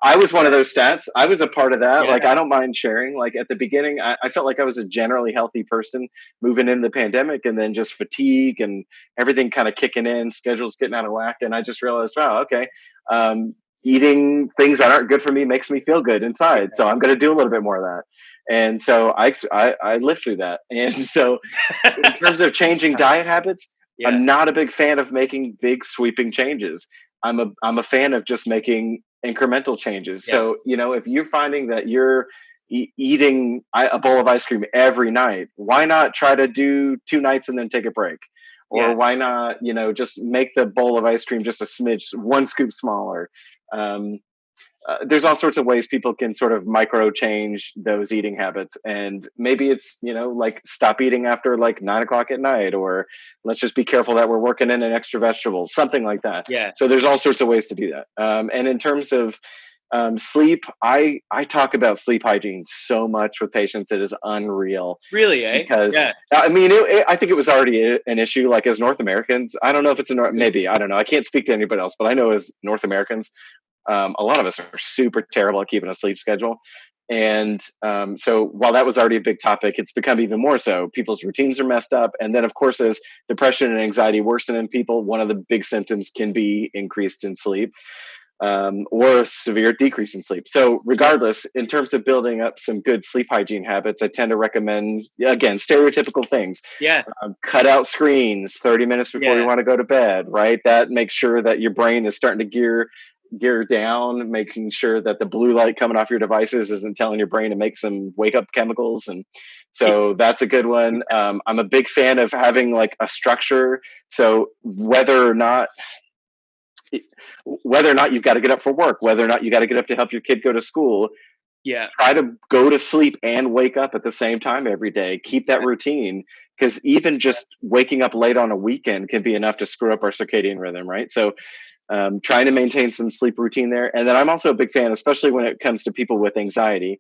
I was one of those stats. I was a part of that. Like, I don't mind sharing. Like at the beginning, I felt like I was a generally healthy person moving into the pandemic, and then just fatigue and everything kind of kicking in, schedules getting out of whack. And I just realized, wow, okay. Eating things that aren't good for me makes me feel good inside. So I'm going to do a little bit more of that. And so I lived through that. And so in terms of changing diet habits, I'm not a big fan of making big sweeping changes. I'm a fan of just making incremental changes. So, if you're finding that you're eating a bowl of ice cream every night, why not try to do 2 nights and then take a break? Or why not, just make the bowl of ice cream just a smidge, 1 scoop smaller. There's all sorts of ways people can sort of micro change those eating habits. And maybe it's, like stop eating after like 9 o'clock at night, or let's just be careful that we're working in an extra vegetable, something like that. So there's all sorts of ways to do that. And in terms of sleep, I talk about sleep hygiene so much with patients. It is unreal. Really, eh? Because I mean, I think it was already an issue. Like as North Americans, I don't know if it's maybe, I don't know. I can't speak to anybody else, but I know as North Americans, a lot of us are super terrible at keeping a sleep schedule. And so while that was already a big topic, it's become even more so. People's routines are messed up. And then, of course, as depression and anxiety worsen in people, one of the big symptoms can be increased in sleep. or a severe decrease in sleep. So regardless, in terms of building up some good sleep hygiene habits, I tend to recommend, again, stereotypical things. Yeah. Cut out screens 30 minutes before you Yeah. want to go to bed, right? That makes sure that your brain is starting to gear down, making sure that the blue light coming off your devices isn't telling your brain to make some wake up chemicals. And so that's a good one. I'm a big fan of having like a structure. So whether or not you've got to get up for work, whether or not you got to get up to help your kid go to school, Yeah. try to go to sleep and wake up at the same time every day. Keep that routine, because even just waking up late on a weekend can be enough to screw up our circadian rhythm, right? So trying to maintain some sleep routine there. And then I'm also a big fan, especially when it comes to people with anxiety,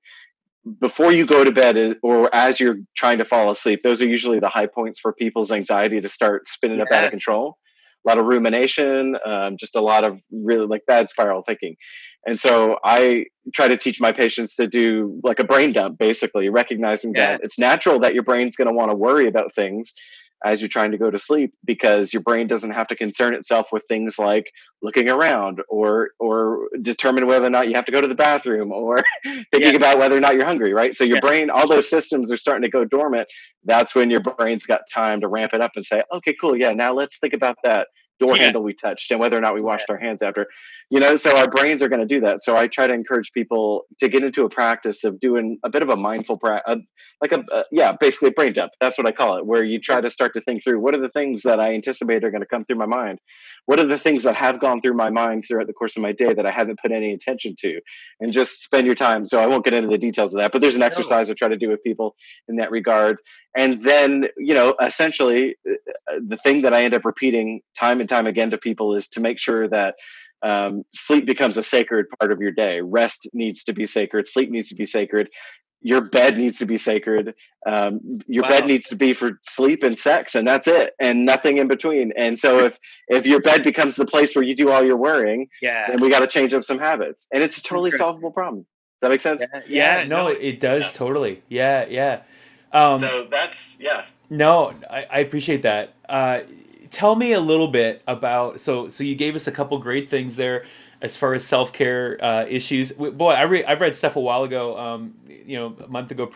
before you go to bed or as you're trying to fall asleep, those are usually the high points for people's anxiety to start spinning up out of control. A lot of rumination, just a lot of really like bad spiral thinking. And so I try to teach my patients to do like a brain dump, basically recognizing that it's natural that your brain's going to want to worry about things as you're trying to go to sleep, because your brain doesn't have to concern itself with things like looking around or determine whether or not you have to go to the bathroom or thinking about whether or not you're hungry, right? So your brain, all those systems are starting to go dormant. That's when your brain's got time to ramp it up and say, okay, cool, yeah, now let's think about that door handle we touched and whether or not we washed our hands after, so our brains are going to do that. So I try to encourage people to get into a practice of doing a bit of a mindful practice, basically a brain dump. That's what I call it, where you try to start to think through, what are the things that I anticipate are going to come through my mind? What are the things that have gone through my mind throughout the course of my day that I haven't put any attention to? And just spend your time. So I won't get into the details of that, but there's an exercise I try to do with people in that regard. And then, essentially the thing that I end up repeating time and time again to people is to make sure that sleep becomes a sacred part of your day. Rest needs to be sacred. Sleep needs to be sacred. Your bed needs to be sacred. Your bed needs to be for sleep and sex, and that's it, and nothing in between. And so if your bed becomes the place where you do all your worrying, then we got to change up some habits. And it's a totally solvable problem. Does that make sense? No, it does totally. Yeah. So that's, No, I appreciate that. Tell me a little bit about, so you gave us a couple great things there as far as self-care issues. Boy, I've read stuff a while ago, a month ago,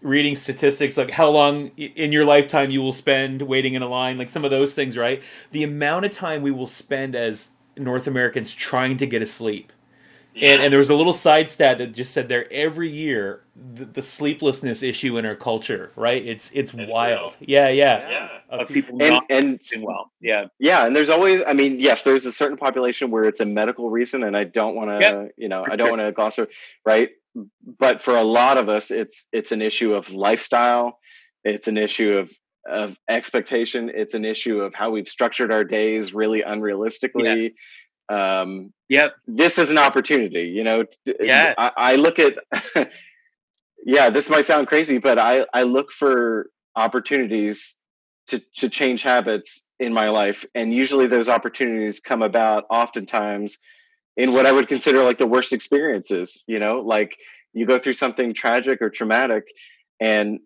reading statistics like how long in your lifetime you will spend waiting in a line, like some of those things, right? The amount of time we will spend as North Americans trying to get asleep. And there was a little side stat that just said there every year the sleeplessness issue in our culture, right? It's wild. Real. Yeah. Of people not sleeping well. Yeah. And there's always, yes, there's a certain population where it's a medical reason, and I don't want to, I don't want to gloss over, right? But for a lot of us, it's an issue of lifestyle. It's an issue of expectation. It's an issue of how we've structured our days really unrealistically. This is an opportunity, I look at this might sound crazy, but I look for opportunities to change habits in my life, and usually those opportunities come about oftentimes in what I would consider like the worst experiences. Like you go through something tragic or traumatic, and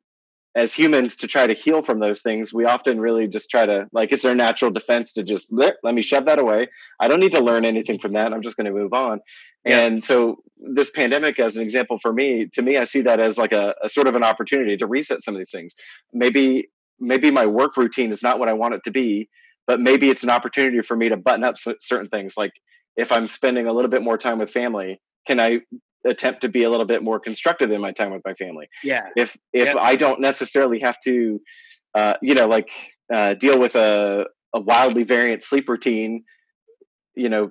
as humans, to try to heal from those things, we often really just try to, like, it's our natural defense to just let me shove that away. I don't need to learn anything from that. I'm just going to move on. And so this pandemic, as an example to me, I see that as like a sort of an opportunity to reset some of these things. Maybe my work routine is not what I want it to be, but maybe it's an opportunity for me to button up certain things. Like if I'm spending a little bit more time with family, can I attempt to be a little bit more constructive in my time with my family? If I don't necessarily have to deal with a wildly variant sleep routine,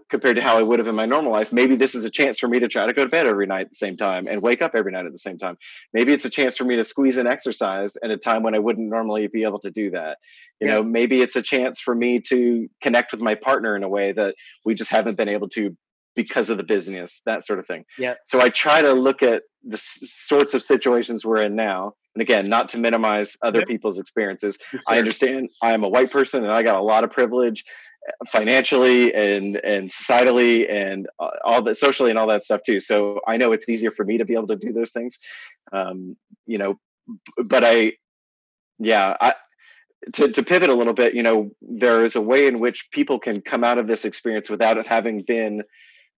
compared to how I would have in my normal life, maybe this is a chance for me to try to go to bed every night at the same time and wake up every night at the same time. Maybe it's a chance for me to squeeze in exercise at a time when I wouldn't normally be able to do that. Maybe it's a chance for me to connect with my partner in a way that we just haven't been able to because of the busyness, that sort of thing. So I try to look at the sorts of situations we're in now. And again, not to minimize other people's experiences. I understand I'm a white person and I got a lot of privilege financially and societally and all that, socially and all that stuff too. So I know it's easier for me to be able to do those things. But to pivot a little bit, there is a way in which people can come out of this experience without it having been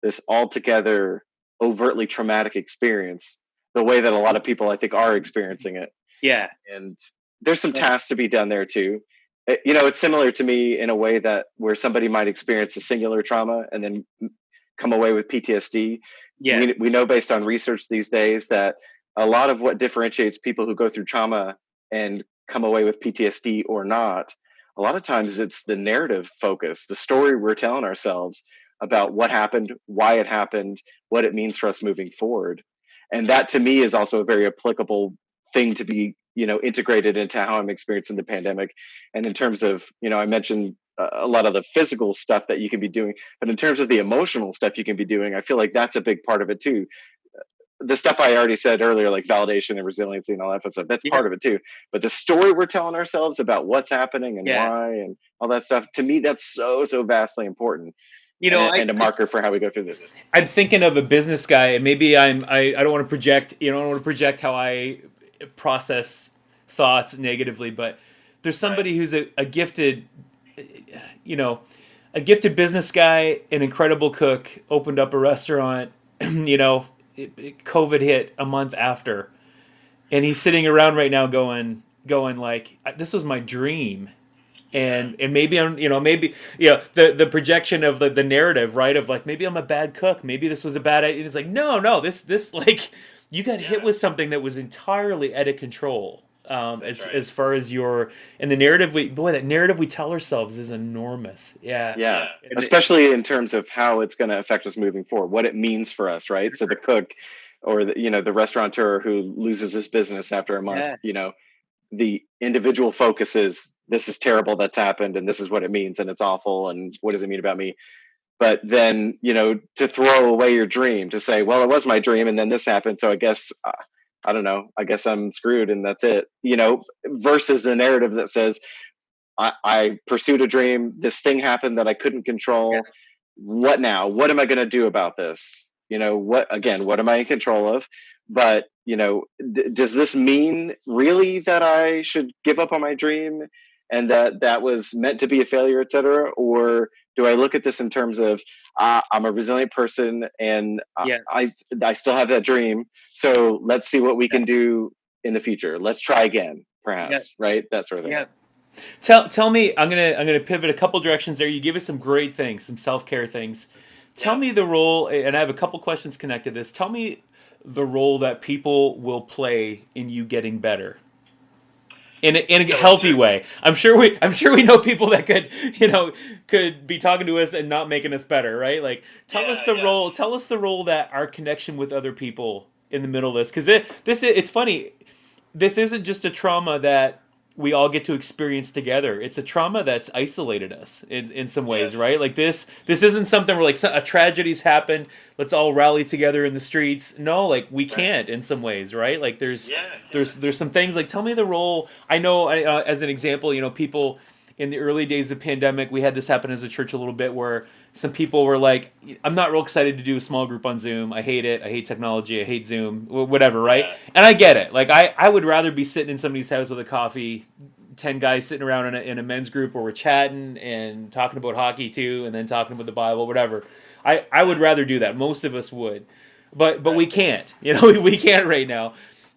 this altogether overtly traumatic experience, the way that a lot of people I think are experiencing it. Yeah. And there's some tasks to be done there too. It's similar to me in a way that where somebody might experience a singular trauma and then come away with PTSD. Yes. We know based on research these days that a lot of what differentiates people who go through trauma and come away with PTSD or not, a lot of times it's the narrative focus, the story we're telling ourselves about what happened, why it happened, what it means for us moving forward. And that to me is also a very applicable thing to be, integrated into how I'm experiencing the pandemic. And in terms of, I mentioned a lot of the physical stuff that you can be doing, but in terms of the emotional stuff you can be doing, I feel like that's a big part of it too. The stuff I already said earlier, like validation and resiliency and all that stuff, that's part of it too. But the story we're telling ourselves about what's happening and why and all that stuff, to me, that's so vastly important. And a marker for how we go through this. I'm thinking of a business guy, and maybe I don't want to project, I don't want to project how I process thoughts negatively, but there's somebody who's a gifted, a gifted business guy, an incredible cook, opened up a restaurant, COVID hit a month after, and he's sitting around right now going like, this was my dream. And maybe I'm, the projection of the narrative, right, of like, maybe I'm a bad cook, maybe this was a bad idea. It's like, no, this like, you got hit with something that was entirely out of control. As far as and the narrative that narrative we tell ourselves is enormous. Yeah. Especially in terms of how it's going to affect us moving forward, what it means for us, right? So the cook or the restaurateur who loses his business after a month, the individual focus is, this is terrible that's happened and this is what it means and it's awful and what does it mean about me? But then, to throw away your dream, to say, well, it was my dream and then this happened, so I guess I don't know, I guess I'm screwed and that's it, versus the narrative that says, I pursued a dream, this thing happened that I couldn't control. What now? What am I going to do about this? What am I in control of? But, does this mean really that I should give up on my dream and that was meant to be a failure, et cetera? Or do I look at this in terms of, I'm a resilient person and I still have that dream. So let's see what we can do in the future. Let's try again, perhaps, right? That sort of thing. Yeah. Tell me, I'm gonna pivot a couple directions there. You give us some great things, some self-care things. Tell me the role, and I have a couple questions connected to this. Tell me the role that people will play in you getting better. In a healthy way. I'm sure we know people that could be talking to us and not making us better, right? Like tell us the role that our connection with other people in the middle of this, because it's funny. This isn't just a trauma that we all get to experience together. It's a trauma that's isolated us in some ways, right? Like this isn't something where like a tragedy's happened, let's all rally together in the streets. No, like we can't in some ways, right? Like there's some things like, tell me the role. I know as an example, people in the early days of pandemic, we had this happen as a church a little bit where some people were like, I'm not real excited to do a small group on Zoom. I hate it. I hate technology. I hate Zoom, whatever, right? Yeah. And I get it. Like, I would rather be sitting in somebody's house with a coffee, 10 guys sitting around in a men's group where we're chatting and talking about hockey too, and then talking about the Bible, whatever. I would rather do that. Most of us would. But we can't. We can't right now.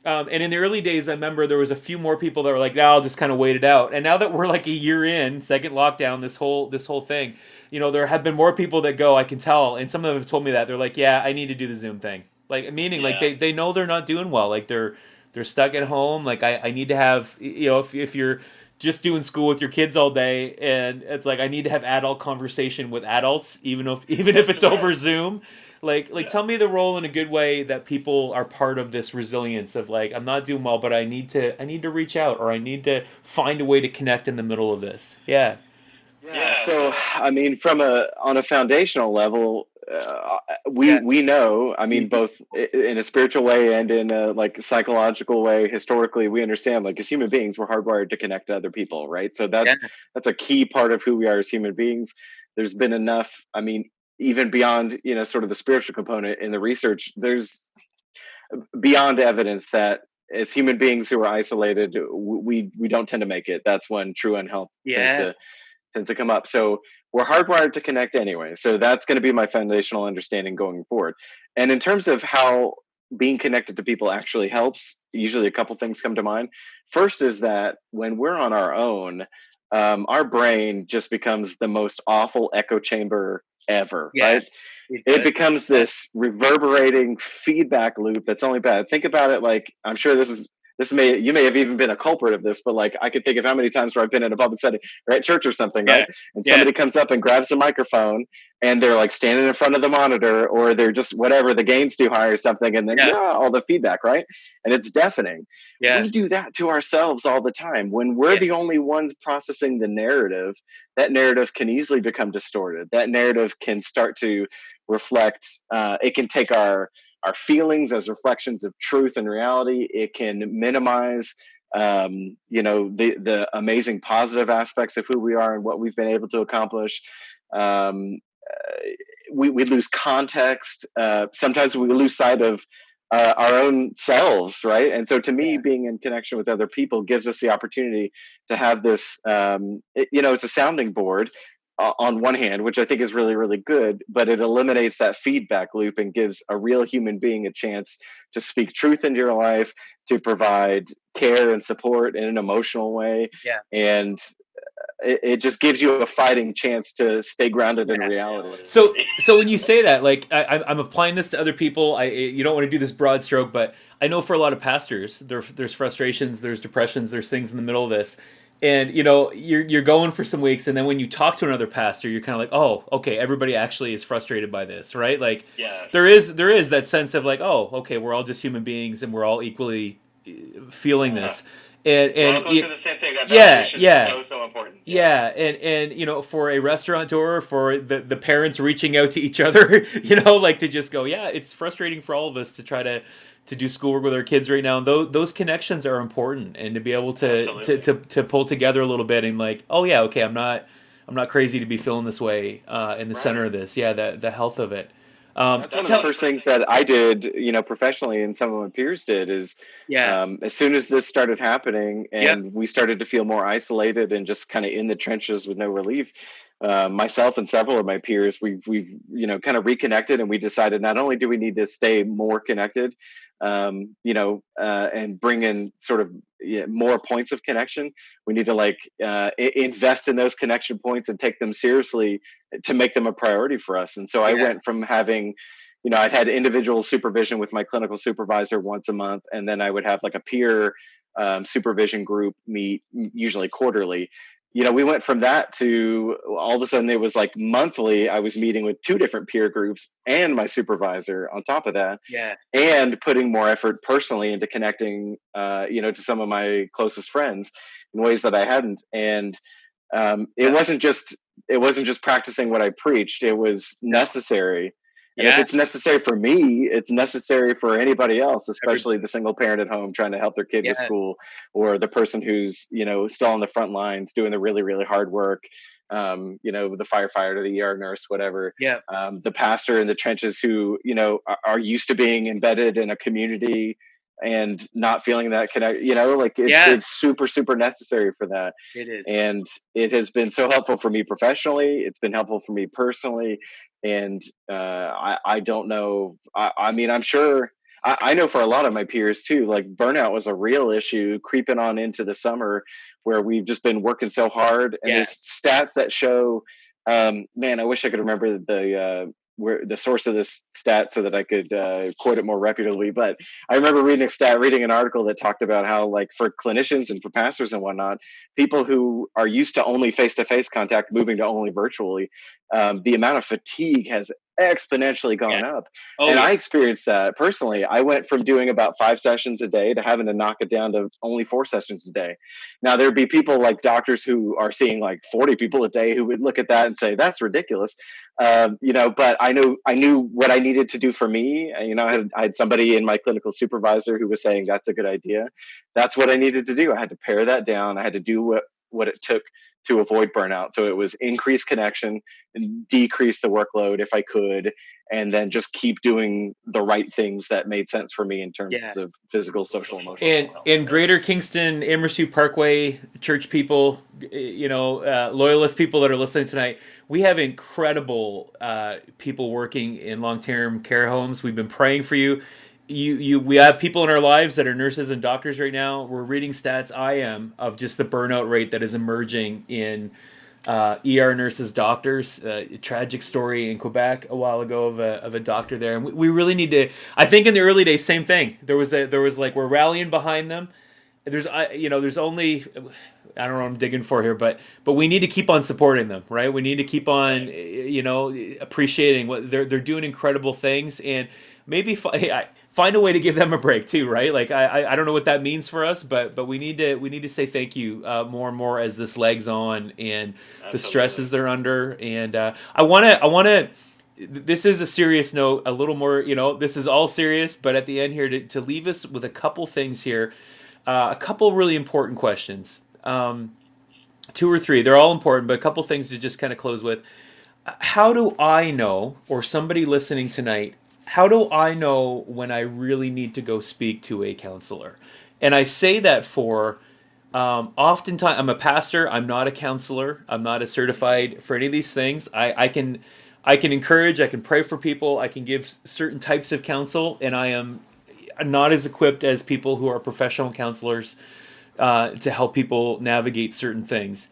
And in the early days, I remember there was a few more people that were like, I'll just kind of wait it out. And now that we're like a year in, second lockdown, this whole thing, there have been more people that go, I can tell. And some of them have told me that. They're like, yeah, I need to do the Zoom thing. Like, meaning like they know they're not doing well. Like they're stuck at home. Like I need to have, if you're just doing school with your kids all day, and it's like, I need to have adult conversation with adults, even if it's over Zoom. Like tell me the role in a good way that people are part of this resilience of like, I'm not doing well, but I need to reach out, or I need to find a way to connect in the middle of this. Yeah. So I mean, on a foundational level, we know. I mean, both in a spiritual way and in a like psychological way. Historically, we understand like as human beings, we're hardwired to connect to other people, right? So that's a key part of who we are as human beings. There's been enough. I mean, even beyond sort of the spiritual component in the research, there's beyond evidence that as human beings who are isolated, we don't tend to make it. That's when true unhealth tends to come up. So we're hardwired to connect anyway. So that's going to be my foundational understanding going forward. And in terms of how being connected to people actually helps, usually a couple things come to mind. First is that when we're on our own, our brain just becomes the most awful echo chamber ever, Yeah, right? It becomes this reverberating feedback loop that's only bad. Think about it like, I'm sure you may have even been a culprit of this, but like I could think of how many times where I've been in a public setting, right, church or something, Yeah. right, and somebody comes up and grabs the microphone, and they're like standing in front of the monitor, or they're just whatever, the gain's too high or something, and then all the feedback, right, and it's deafening. Yeah. We do that to ourselves all the time. When we're the only ones processing the narrative, that narrative can easily become distorted. That narrative can start to reflect. It can take our feelings as reflections of truth and reality. It can minimize, the amazing positive aspects of who we are and what we've been able to accomplish. We lose context. Sometimes we lose sight of our own selves, right? And so to me, being in connection with other people gives us the opportunity to have this, it's a sounding board on one hand, which I think is really, really good, but it eliminates that feedback loop and gives a real human being a chance to speak truth into your life, to provide care and support in an emotional way. Yeah. And it just gives you a fighting chance to stay grounded in reality. So when you say that, like I'm applying this to other people. You don't want to do this broad stroke, but I know for a lot of pastors, there's frustrations, there's depressions, there's things in the middle of this. And you're going for some weeks, and then when you talk to another pastor, you're kind of like, oh, okay, everybody actually is frustrated by this, right? Like, there is that sense of like, oh, okay, we're all just human beings, and we're all equally feeling this. And we're all going through the same thing. That validation is so important. Yeah, and for a restaurateur, for the parents reaching out to each other, like to just go, yeah, it's frustrating for all of us to try to do schoolwork with our kids right now. And those connections are important, and to be able to pull together a little bit and like, oh yeah, okay, I'm not crazy to be feeling this way in the center of this. Yeah, the health of it. That's one of the first things that I did, professionally, and some of my peers did, is as soon as this started happening and we started to feel more isolated and just kind of in the trenches with no relief, myself and several of my peers, we've kind of reconnected, and we decided not only do we need to stay more connected, and bring in sort of more points of connection, we need to invest in those connection points and take them seriously to make them a priority for us. And so I went from having, I'd had individual supervision with my clinical supervisor once a month, and then I would have like a peer supervision group meet usually quarterly. We went from that to all of a sudden it was like monthly. I was meeting with 2 different peer groups and my supervisor on top of that, and putting more effort personally into connecting, to some of my closest friends in ways that I hadn't. And it wasn't just practicing what I preached. It was necessary. And if it's necessary for me, it's necessary for anybody else, especially the single parent at home trying to help their kid with school, or the person who's, still on the front lines doing the really, really hard work, the firefighter, the ER nurse, whatever. The pastor in the trenches who, are used to being embedded in a community and not feeling that connect, it's super, super necessary for that. It is. And it has been so helpful for me professionally. It's been helpful for me personally. And I don't know. I mean, I'm sure I know for a lot of my peers too, like burnout was a real issue creeping on into the summer, where we've just been working so hard. And there's stats that show, man, I wish I could remember where the source of this stat so that I could quote it more reputably. But I remember reading an article that talked about how, like, for clinicians and for pastors and whatnot, people who are used to only face-to-face contact moving to only virtually, the amount of fatigue has exponentially gone up. I experienced that personally. I went from doing about 5 sessions a day to having to knock it down to only 4 sessions a day. Now, there'd be people like doctors who are seeing like 40 people a day who would look at that and say, that's ridiculous. But I knew what I needed to do for me. I had somebody in my clinical supervisor who was saying that's a good idea. That's what I needed to do. I had to pare that down. I had to do what it took to avoid burnout. So it was increase connection, decrease the workload if I could, and then just keep doing the right things that made sense for me in terms of physical, social, emotional. And in Greater Kingston, Amherstview Parkway Church people, loyalist people that are listening tonight, we have incredible people working in long-term care homes. We've been praying for you. We have people in our lives that are nurses and doctors right now. We're reading stats, of just the burnout rate that is emerging in ER nurses, doctors. A tragic story in Quebec a while ago of a doctor there, and we really need to. I think in the early days, same thing. There was like we're rallying behind them. There's only, I don't know what I'm digging for here, but we need to keep on supporting them, right? We need to keep on appreciating what they're doing, incredible things, and maybe find a way to give them a break too, right? Like I don't know what that means for us, but we need to say thank you more and more as this legs on and the stresses they're under. And I want to. This is a serious note, a little more. This is all serious, but at the end here to leave us with a couple things here, a couple really important questions, 2 or 3. They're all important, but a couple things to just kind of close with. How do I know, or somebody listening tonight, how do I know when I really need to go speak to a counselor? And I say that for oftentimes, I'm a pastor, I'm not a counselor, I'm not a certified for any of these things. I can encourage, I can pray for people, I can give certain types of counsel, and I am not as equipped as people who are professional counselors to help people navigate certain things.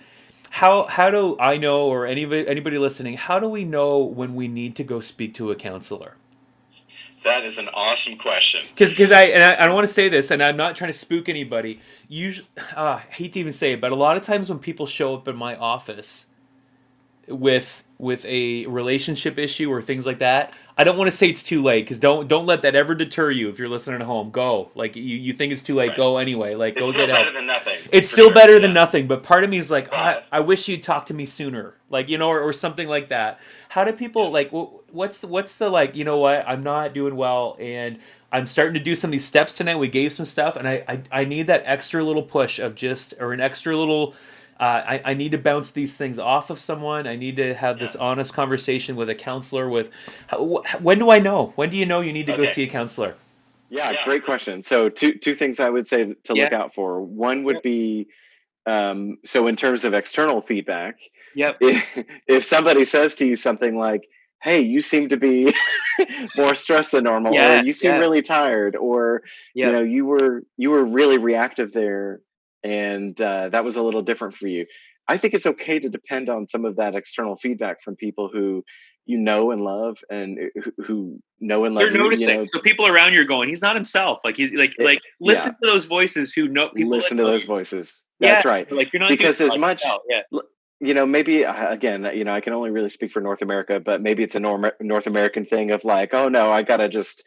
How do I know, or anybody listening, how do we know when we need to go speak to a counselor? That is an awesome question. Because I don't want to say this, and I'm not trying to spook anybody. Usually, I hate to even say it, but a lot of times when people show up in my office with a relationship issue or things like that, I don't want to say it's too late, because don't let that ever deter you. If you're listening at home, go. Like you think it's too late, go anyway. Like it's go still get help. better than nothing. It's still better than nothing. But part of me is like, I wish you'd talk to me sooner, like or something like that. How do people like? What's the like? You know what? I'm not doing well, and I'm starting to do some of these steps tonight. We gave some stuff, and I need that extra little push of or an extra little. I need to bounce these things off of someone. I need to have this honest conversation with a counselor. When do I know? When do you know you need to go see a counselor? Yeah, great question. So two things I would say to look out for. One would be, so in terms of external feedback, if somebody says to you something like, hey, you seem to be more stressed than normal, or you seem really tired, or you were really reactive there, and that was a little different for you. I think it's okay to depend on some of that external feedback from people who you know and love, and who know and love you. They're noticing. So people around you are going, he's not himself. Like he's like listen to those voices who know. People listen to those voices. That's right. Like you're not, because as much. Maybe again, I can only really speak for North America, but maybe it's a North American thing of like, oh no, I gotta just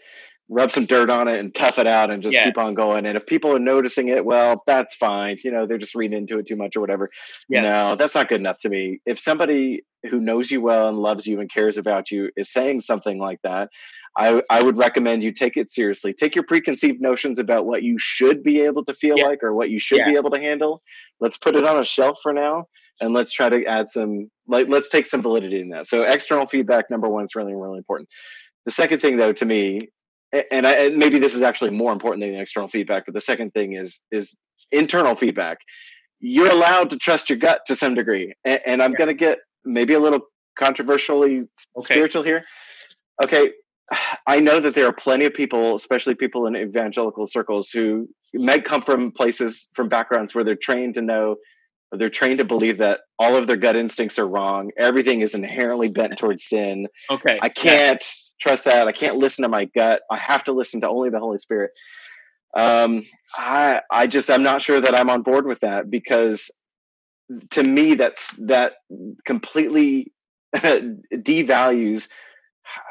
rub some dirt on it and tough it out and just keep on going. And if people are noticing it, well, that's fine. They're just reading into it too much or whatever. No, that's not good enough to me. If somebody who knows you well and loves you and cares about you is saying something like that, I would recommend you take it seriously. Take your preconceived notions about what you should be able to feel like, or what you should be able to handle. Let's put it on a shelf for now. And let's try to add let's take some validity in that. So external feedback, number one, is really, really important. The second thing, though, to me, and maybe this is actually more important than external feedback, but the second thing is internal feedback. You're allowed to trust your gut to some degree. And I'm going to get maybe a little controversially spiritual here. Okay. I know that there are plenty of people, especially people in evangelical circles, who might come from backgrounds where they're trained to believe that all of their gut instincts are wrong. Everything is inherently bent towards sin. I can't trust that. I can't listen to my gut. I have to listen to only the Holy Spirit. I'm not sure that I'm on board with that, because to me, that completely devalues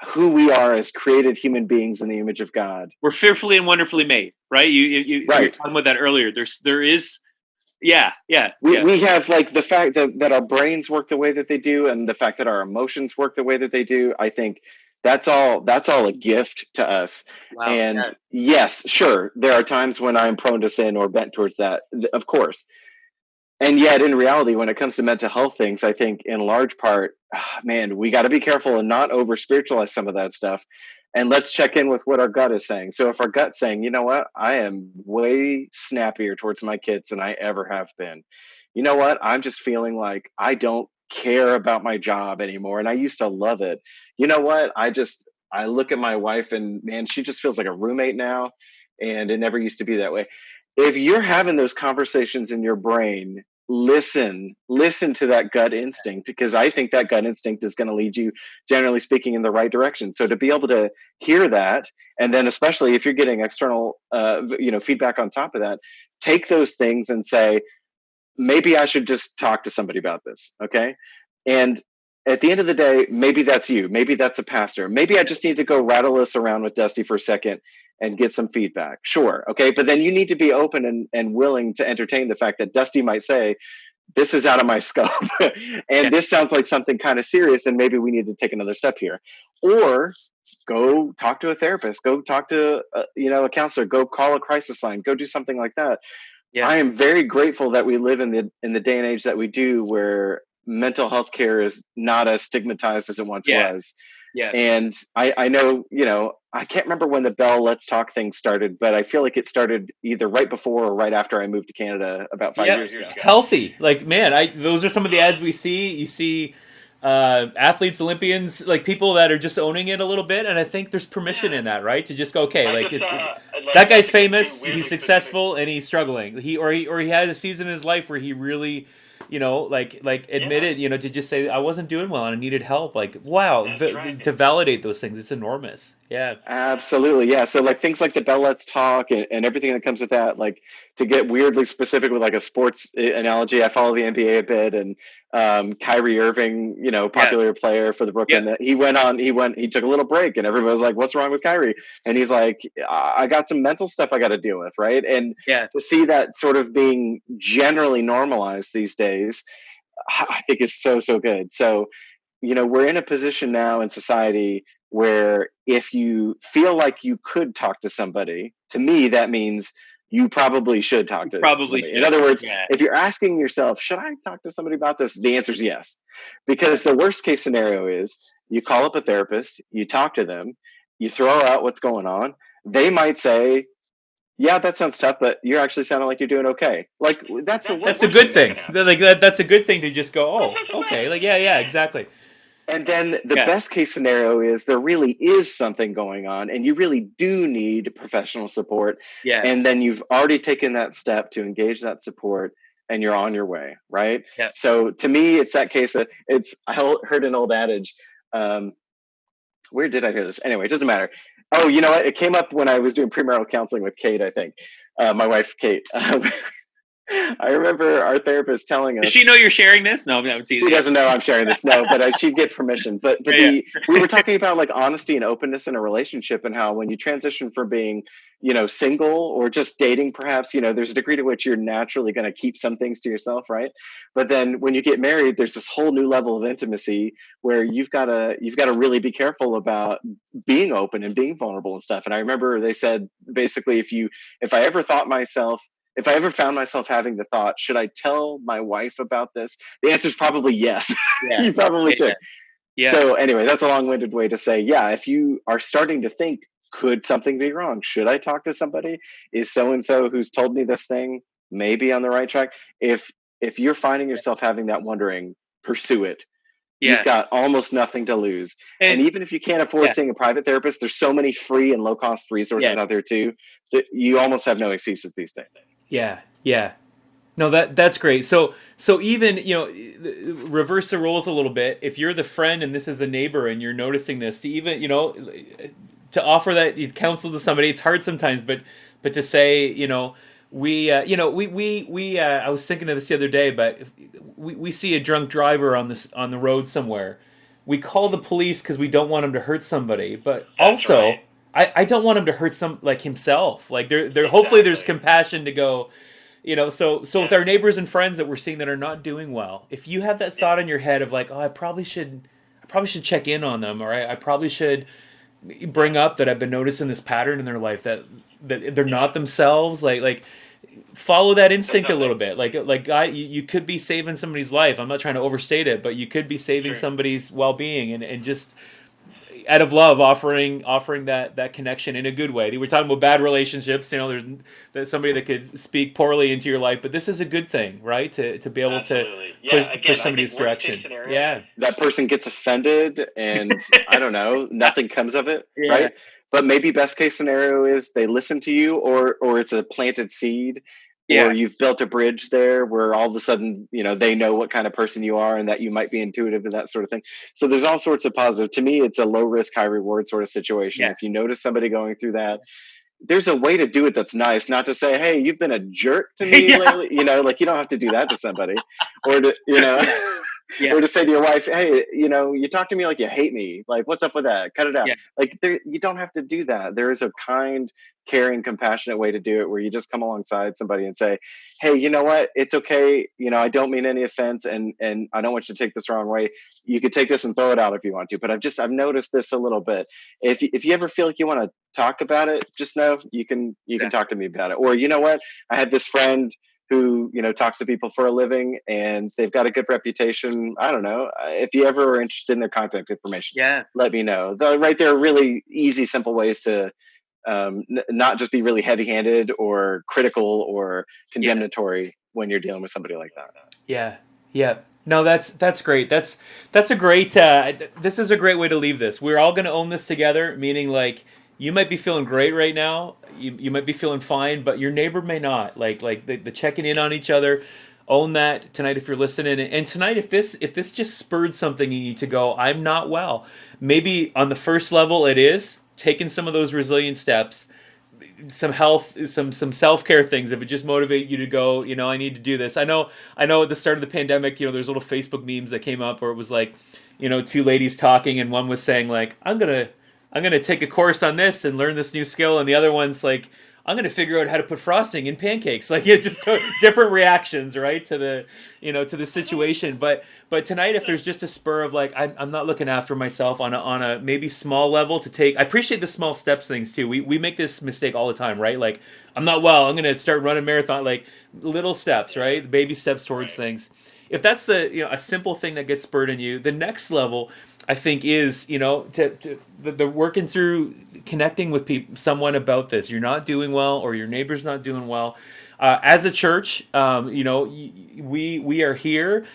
who we are as created human beings in the image of God. We're fearfully and wonderfully made, right? You were talking about that earlier. There is. We have like the fact that our brains work the way that they do, and the fact that our emotions work the way that they do. I think that's all a gift to us. Wow, and yes, sure, there are times when I'm prone to sin or bent towards that, of course. And yet, in reality, when it comes to mental health things, I think in large part, man, we got to be careful and not over spiritualize some of that stuff. And let's check in with what our gut is saying. So if our gut's saying, you know what, I am way snappier towards my kids than I ever have been. You know what, I'm just feeling like I don't care about my job anymore. And I used to love it. You know what, I look at my wife and man, she just feels like a roommate now. And it never used to be that way. If you're having those conversations in your brain, listen to that gut instinct, because I think that gut instinct is going to lead you, generally speaking, in the right direction. So to be able to hear that, and then especially if you're getting external feedback on top of that, take those things and say, maybe I should just talk to somebody about this. Okay. And at the end of the day, maybe that's you. Maybe that's a pastor. Maybe I just need to go rattle this around with Dusty for a second and get some feedback. Sure. Okay. But then you need to be open and willing to entertain the fact that Dusty might say, this is out of my scope. And this sounds like something kind of serious. And maybe we need to take another step here. Or go talk to a therapist, go talk to, a counselor, go call a crisis line, go do something like that. Yeah. I am very grateful that we live in the day and age that we do, where mental health care is not as stigmatized as it once was. Yeah. And I know, I can't remember when the Bell Let's Talk thing started, but I feel like it started either right before or right after I moved to Canada about 5 years ago. Healthy. Like, man, those are some of the ads we see. You see athletes, Olympians, like people that are just owning it a little bit. And I think there's permission in that, right? To just go, okay, that guy's famous, he's successful, and he's struggling. He had a season in his life where he really, admitted, to just say, I wasn't doing well and I needed help. Like, wow, to validate those things, it's enormous. Yeah. Absolutely. Yeah. So like things like the Bell Let's Talk and everything that comes with that, like to get weirdly specific with like a sports analogy, I follow the NBA a bit, and Kyrie Irving, popular player for the Brooklyn, he took a little break and everybody was like, what's wrong with Kyrie? And he's like, I got some mental stuff I got to deal with. Right. And to see that sort of being generally normalized these days, I think is so, so good. So, we're in a position now in society where if you feel like you could talk to somebody, to me, that means you probably should talk to somebody. In other words, if you're asking yourself, should I talk to somebody about this? The answer is yes. Because the worst case scenario is you call up a therapist, you talk to them, you throw out what's going on. They might say, yeah, that sounds tough, but you're actually sounding like you're doing okay. Like that's a good thing. Like that's a good thing to just go, oh, okay. Like, yeah, exactly. And then the best case scenario is there really is something going on and you really do need professional support. Yeah. And then you've already taken that step to engage that support and you're on your way. Right. Yeah. So to me, it's that case of I heard an old adage. Where did I hear this? Anyway, it doesn't matter. Oh, you know what? It came up when I was doing premarital counseling with Kate, I think. My wife, Kate. I remember our therapist telling us. Does she know you're sharing this? No, she doesn't know I'm sharing this. No, but she'd get permission. But we were talking about like honesty and openness in a relationship, and how when you transition from being, single or just dating, perhaps, there's a degree to which you're naturally going to keep some things to yourself, right? But then when you get married, there's this whole new level of intimacy where you've got to really be careful about being open and being vulnerable and stuff. And I remember they said basically, if I ever found myself having the thought, should I tell my wife about this? The answer is probably yes. Yeah. You probably should. Yeah. So anyway, that's a long-winded way to say, yeah, if you are starting to think, could something be wrong? Should I talk to somebody? Is so-and-so who's told me this thing maybe on the right track? If you're finding yourself having that wondering, pursue it. Yeah. You've got almost nothing to lose. And even if you can't afford seeing a private therapist, there's so many free and low-cost resources out there too, that you almost have no excuses these days. Yeah, yeah. No, that's great. So even, reverse the roles a little bit. If you're the friend and this is a neighbor and you're noticing this, to even, to offer that counsel to somebody, it's hard sometimes, but to say, I was thinking of this the other day, but we see a drunk driver on the road somewhere. We call the police because we don't want him to hurt somebody, but that's also right. I don't want him to hurt himself. Like there exactly. Hopefully there's compassion to go, so with our neighbors and friends that we're seeing that are not doing well, if you have that thought in your head of like, oh, I probably should check in on them, or I probably should bring up that I've been noticing this pattern in their life that they're not themselves, like follow that instinct a little bit. Like God, you could be saving somebody's life. I'm not trying to overstate it, but you could be saving somebody's well-being, and just out of love, offering that connection in a good way. We're talking about bad relationships. There's somebody that could speak poorly into your life, but this is a good thing, right? To be able to push somebody's direction. Yeah, that person gets offended, and I don't know, nothing comes of it, Yeah. right? But maybe best case scenario is they listen to you, or it's a planted seed. Yeah. Or you've built a bridge there where all of a sudden, they know what kind of person you are and that you might be intuitive and that sort of thing. So there's all sorts of positive. To me, it's a low risk, high reward sort of situation. Yes. If you notice somebody going through that, there's a way to do it that's nice, not to say, hey, you've been a jerk to me lately. You don't have to do that to somebody. Or to, or to say to your wife, hey, you talk to me like you hate me. Like, what's up with that? Cut it out. Yeah. Like, you don't have to do that. There is a kind, caring, compassionate way to do it where you just come alongside somebody and say, hey, you know what? It's okay. I don't mean any offense, and I don't want you to take this the wrong way. You could take this and throw it out if you want to, but I've noticed this a little bit. If you ever feel like you want to talk about it, just know you can talk to me about it. Or, you know what? I had this friend who talks to people for a living, and they've got a good reputation. I don't know, if you ever are interested in their contact information, let me know. Right there are really easy, simple ways to not just be really heavy-handed or critical or condemnatory when you're dealing with somebody like that. Yeah. No, that's great. That's a great. This is a great way to leave this. We're all going to own this together. Meaning, like, you might be feeling great right now. You might be feeling fine, but your neighbor may not. Like the checking in on each other. Own that tonight if you're listening. And tonight, if this just spurred something in you to go, I'm not well. Maybe on the first level, it is taking some of those resilient steps. Some health, some self-care things. If it just motivate you to go, I need to do this. I know at the start of the pandemic, there's little Facebook memes that came up where it was like, two ladies talking, and one was saying like, I'm gonna take a course on this and learn this new skill, and the other one's like, I'm gonna figure out how to put frosting in pancakes. Like, just different reactions, right, to the situation. But tonight, if there's just a spur of like, I'm not looking after myself on a maybe small level to take. I appreciate the small steps things too. We make this mistake all the time, right? Like, I'm not well, I'm gonna start running marathon. Like, little steps, right? Baby steps towards things. If that's a simple thing that gets spurred in you, the next level, I think, is the working through connecting with someone about this. You're not doing well, or your neighbor's not doing well. As a church, we are here.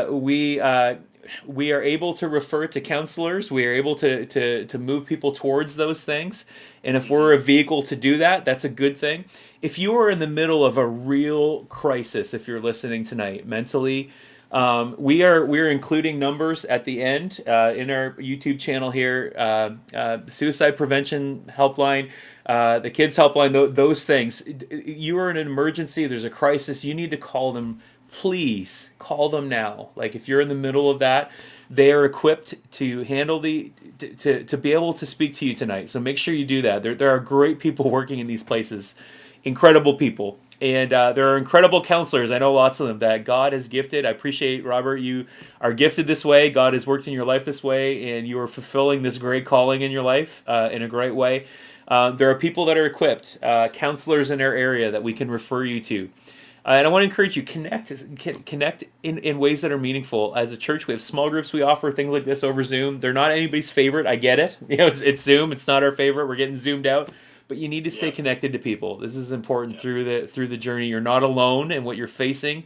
We are able to refer to counselors. We are able to move people towards those things. And if we're a vehicle to do that, that's a good thing. If you are in the middle of a real crisis, if you're listening tonight, mentally, we are including numbers at the end in our YouTube channel here, suicide prevention helpline, the kids helpline, those things. You are in an emergency, there's a crisis, you need to call them. Please call them now. Like, if you're in the middle of that, they are equipped to handle to be able to speak to you tonight. So make sure you do that. There are great people working in these places, incredible people. And there are incredible counselors. I know lots of them that God has gifted. I appreciate, Robert, you are gifted this way. God has worked in your life this way, and you are fulfilling this great calling in your life in a great way. There are people that are equipped, counselors in our area that we can refer you to. And I want to encourage you, connect in ways that are meaningful. As a church, we have small groups. We offer things like this over Zoom. They're not anybody's favorite. I get it. It's Zoom. It's not our favorite. We're getting zoomed out. But you need to stay connected to people. This is important through the journey. You're not alone in what you're facing,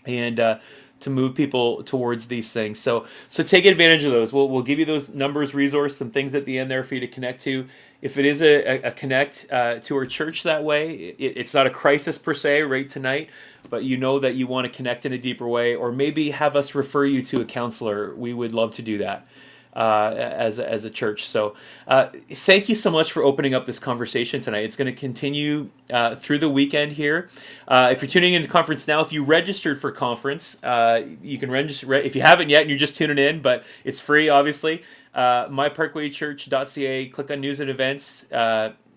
and to move people towards these things. So take advantage of those. We'll give you those numbers, resource, some things at the end there for you to connect to. If it is a connect to our church that way, it's not a crisis per se right tonight, but you know that you want to connect in a deeper way, or maybe have us refer you to a counselor. We would love to do that. As a church. So thank you so much for opening up this conversation tonight. It's going to continue through the weekend here. If you're tuning into conference now, if you registered for conference, you can register. If you haven't yet and you're just tuning in, but it's free, obviously, myparkwaychurch.ca, click on news and events.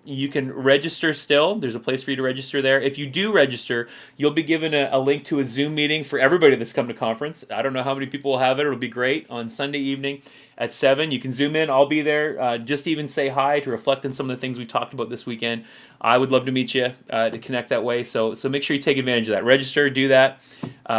You can register still. There's a place for you to register there. If you do register, you'll be given a link to a Zoom meeting for everybody that's come to conference. I don't know how many people will have it. It'll be great on Sunday evening at 7. You can Zoom in. I'll be there. Just even say hi to reflect on some of the things we talked about this weekend. I would love to meet you to connect that way. So make sure you take advantage of that. Register, do that.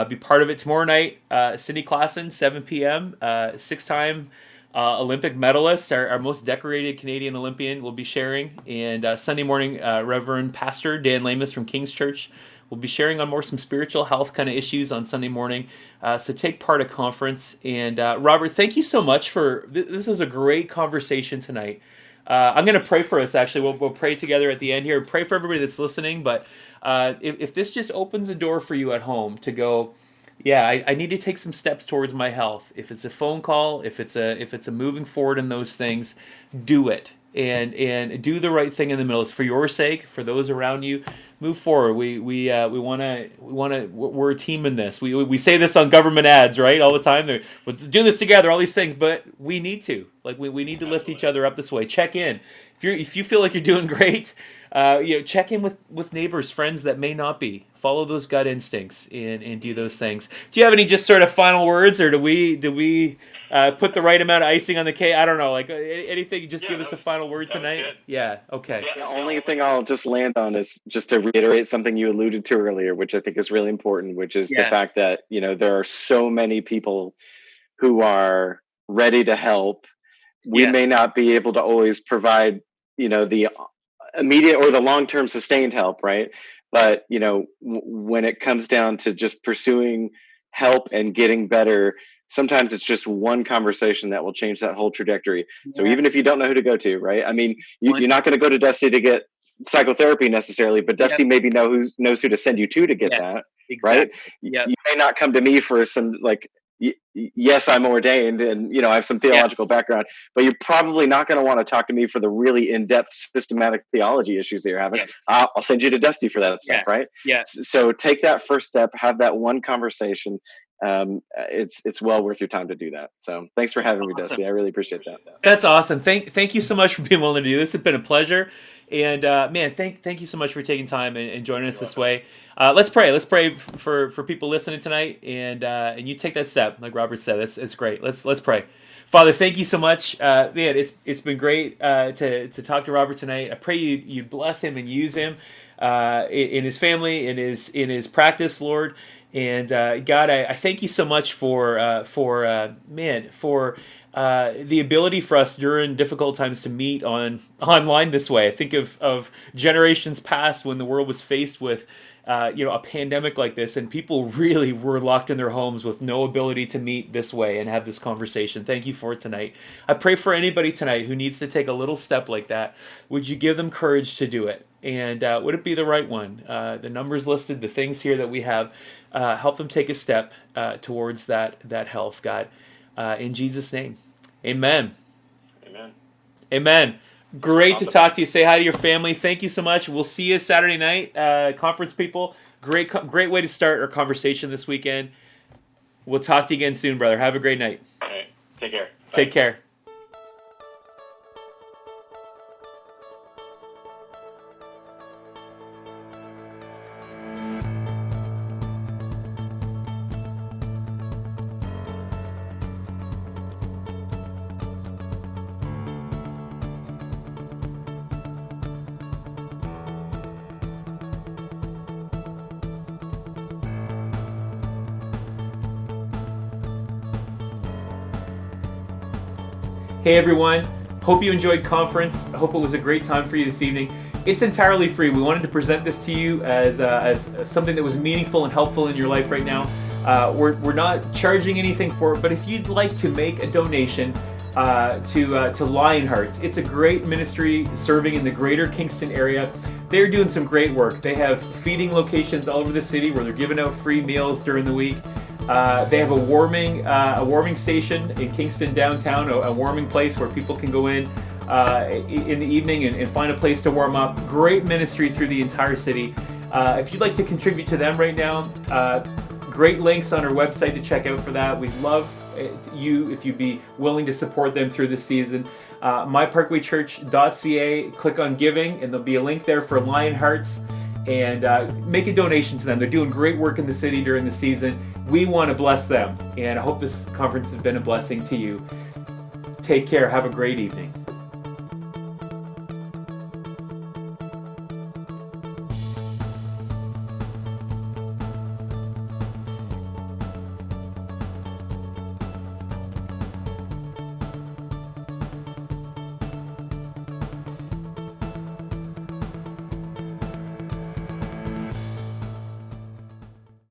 Be part of it tomorrow night. Cindy Klassen, 7 p.m., 6-time Olympic medalist, our most decorated Canadian Olympian, will be sharing. And Sunday morning, Reverend Pastor Dan Lamus from King's Church will be sharing on some spiritual health kind of issues on Sunday morning. So take part at conference. And Robert, thank you so much for this. Was a great conversation tonight. I'm going to pray for us, actually. We'll pray together at the end here. Pray for everybody that's listening. But if this just opens a door for you at home to go, yeah, I need to take some steps towards my health. If it's a phone call, if it's a moving forward in those things, do it and do the right thing in the middle. It's for your sake, for those around you. Move forward. We want to. We're a team in this. We say this on government ads, right, all the time. Let's do this together. All these things, but we need to. We need to lift each other up this way. Check in. If you feel like you're doing great, check in with neighbors, friends that may not be. Follow those gut instincts and do those things. Do you have any just sort of final words, or do we put the right amount of icing on the cake? I don't know. Anything. Just give us a final word tonight. Good. Yeah. Okay. The only thing I'll just land on is just to reiterate something you alluded to earlier, which I think is really important, which is the fact that there are so many people who are ready to help. We may not be able to always provide the immediate or the long-term sustained help, right? But when it comes down to just pursuing help and getting better, sometimes it's just one conversation that will change that whole trajectory. So even if you don't know who to go to, right? I mean, you're not going to go to Dusty to get psychotherapy necessarily, but Dusty maybe knows who to send you to get that, right? You may not come to me for some yes, I'm ordained and I have some theological background, but you're probably not going to want to talk to me for the really in-depth systematic theology issues that you're having. I'll send you to Dusty for that stuff, right? So take that first step, have that one conversation. It's well worth your time to do that. So thanks for having me, Dusty. I really appreciate that. That's awesome. Thank you so much for being willing to do this. It's been a pleasure. And man, thank you so much for taking time and joining us this way. Let's pray. Let's pray for people listening tonight, and you take that step, like Robert said. It's great. Let's pray. Father, thank you so much. Man, it's been great to talk to Robert tonight. I pray you bless him and use him in his family, in his practice, Lord. And God, I thank you so much for the ability for us during difficult times to meet online this way. I think of generations past when the world was faced with a pandemic like this, and people really were locked in their homes with no ability to meet this way and have this conversation. Thank you for it tonight. I pray for anybody tonight who needs to take a little step like that. Would you give them courage to do it? And would it be the right one? The numbers listed, the things here that we have, help them take a step towards that health, God. In Jesus' name, amen. Amen. Great to talk to you. Say hi to your family. Thank you so much. We'll see you Saturday night, conference people. Great way to start our conversation this weekend. We'll talk to you again soon, brother. Have a great night. All right. Take care. Take care. Hey everyone, hope you enjoyed conference. I hope it was a great time for you this evening. It's entirely free. We wanted to present this to you as something that was meaningful and helpful in your life right now. We're not charging anything for it, but if you'd like to make a donation to Lionhearts, it's a great ministry serving in the greater Kingston area. They're doing some great work. They have feeding locations all over the city where they're giving out free meals during the week. They have a warming station in Kingston downtown, a warming place where people can go in the evening and find a place to warm up. Great ministry through the entire city. If you'd like to contribute to them right now, great links on our website to check out for that. We'd love if you'd be willing to support them through this season. myparkwaychurch.ca, click on giving, and there'll be a link there for Lion Hearts, and make a donation to them. They're doing great work in the city during the season. We want to bless them, and I hope this conference has been a blessing to you. Take care. Have a great evening.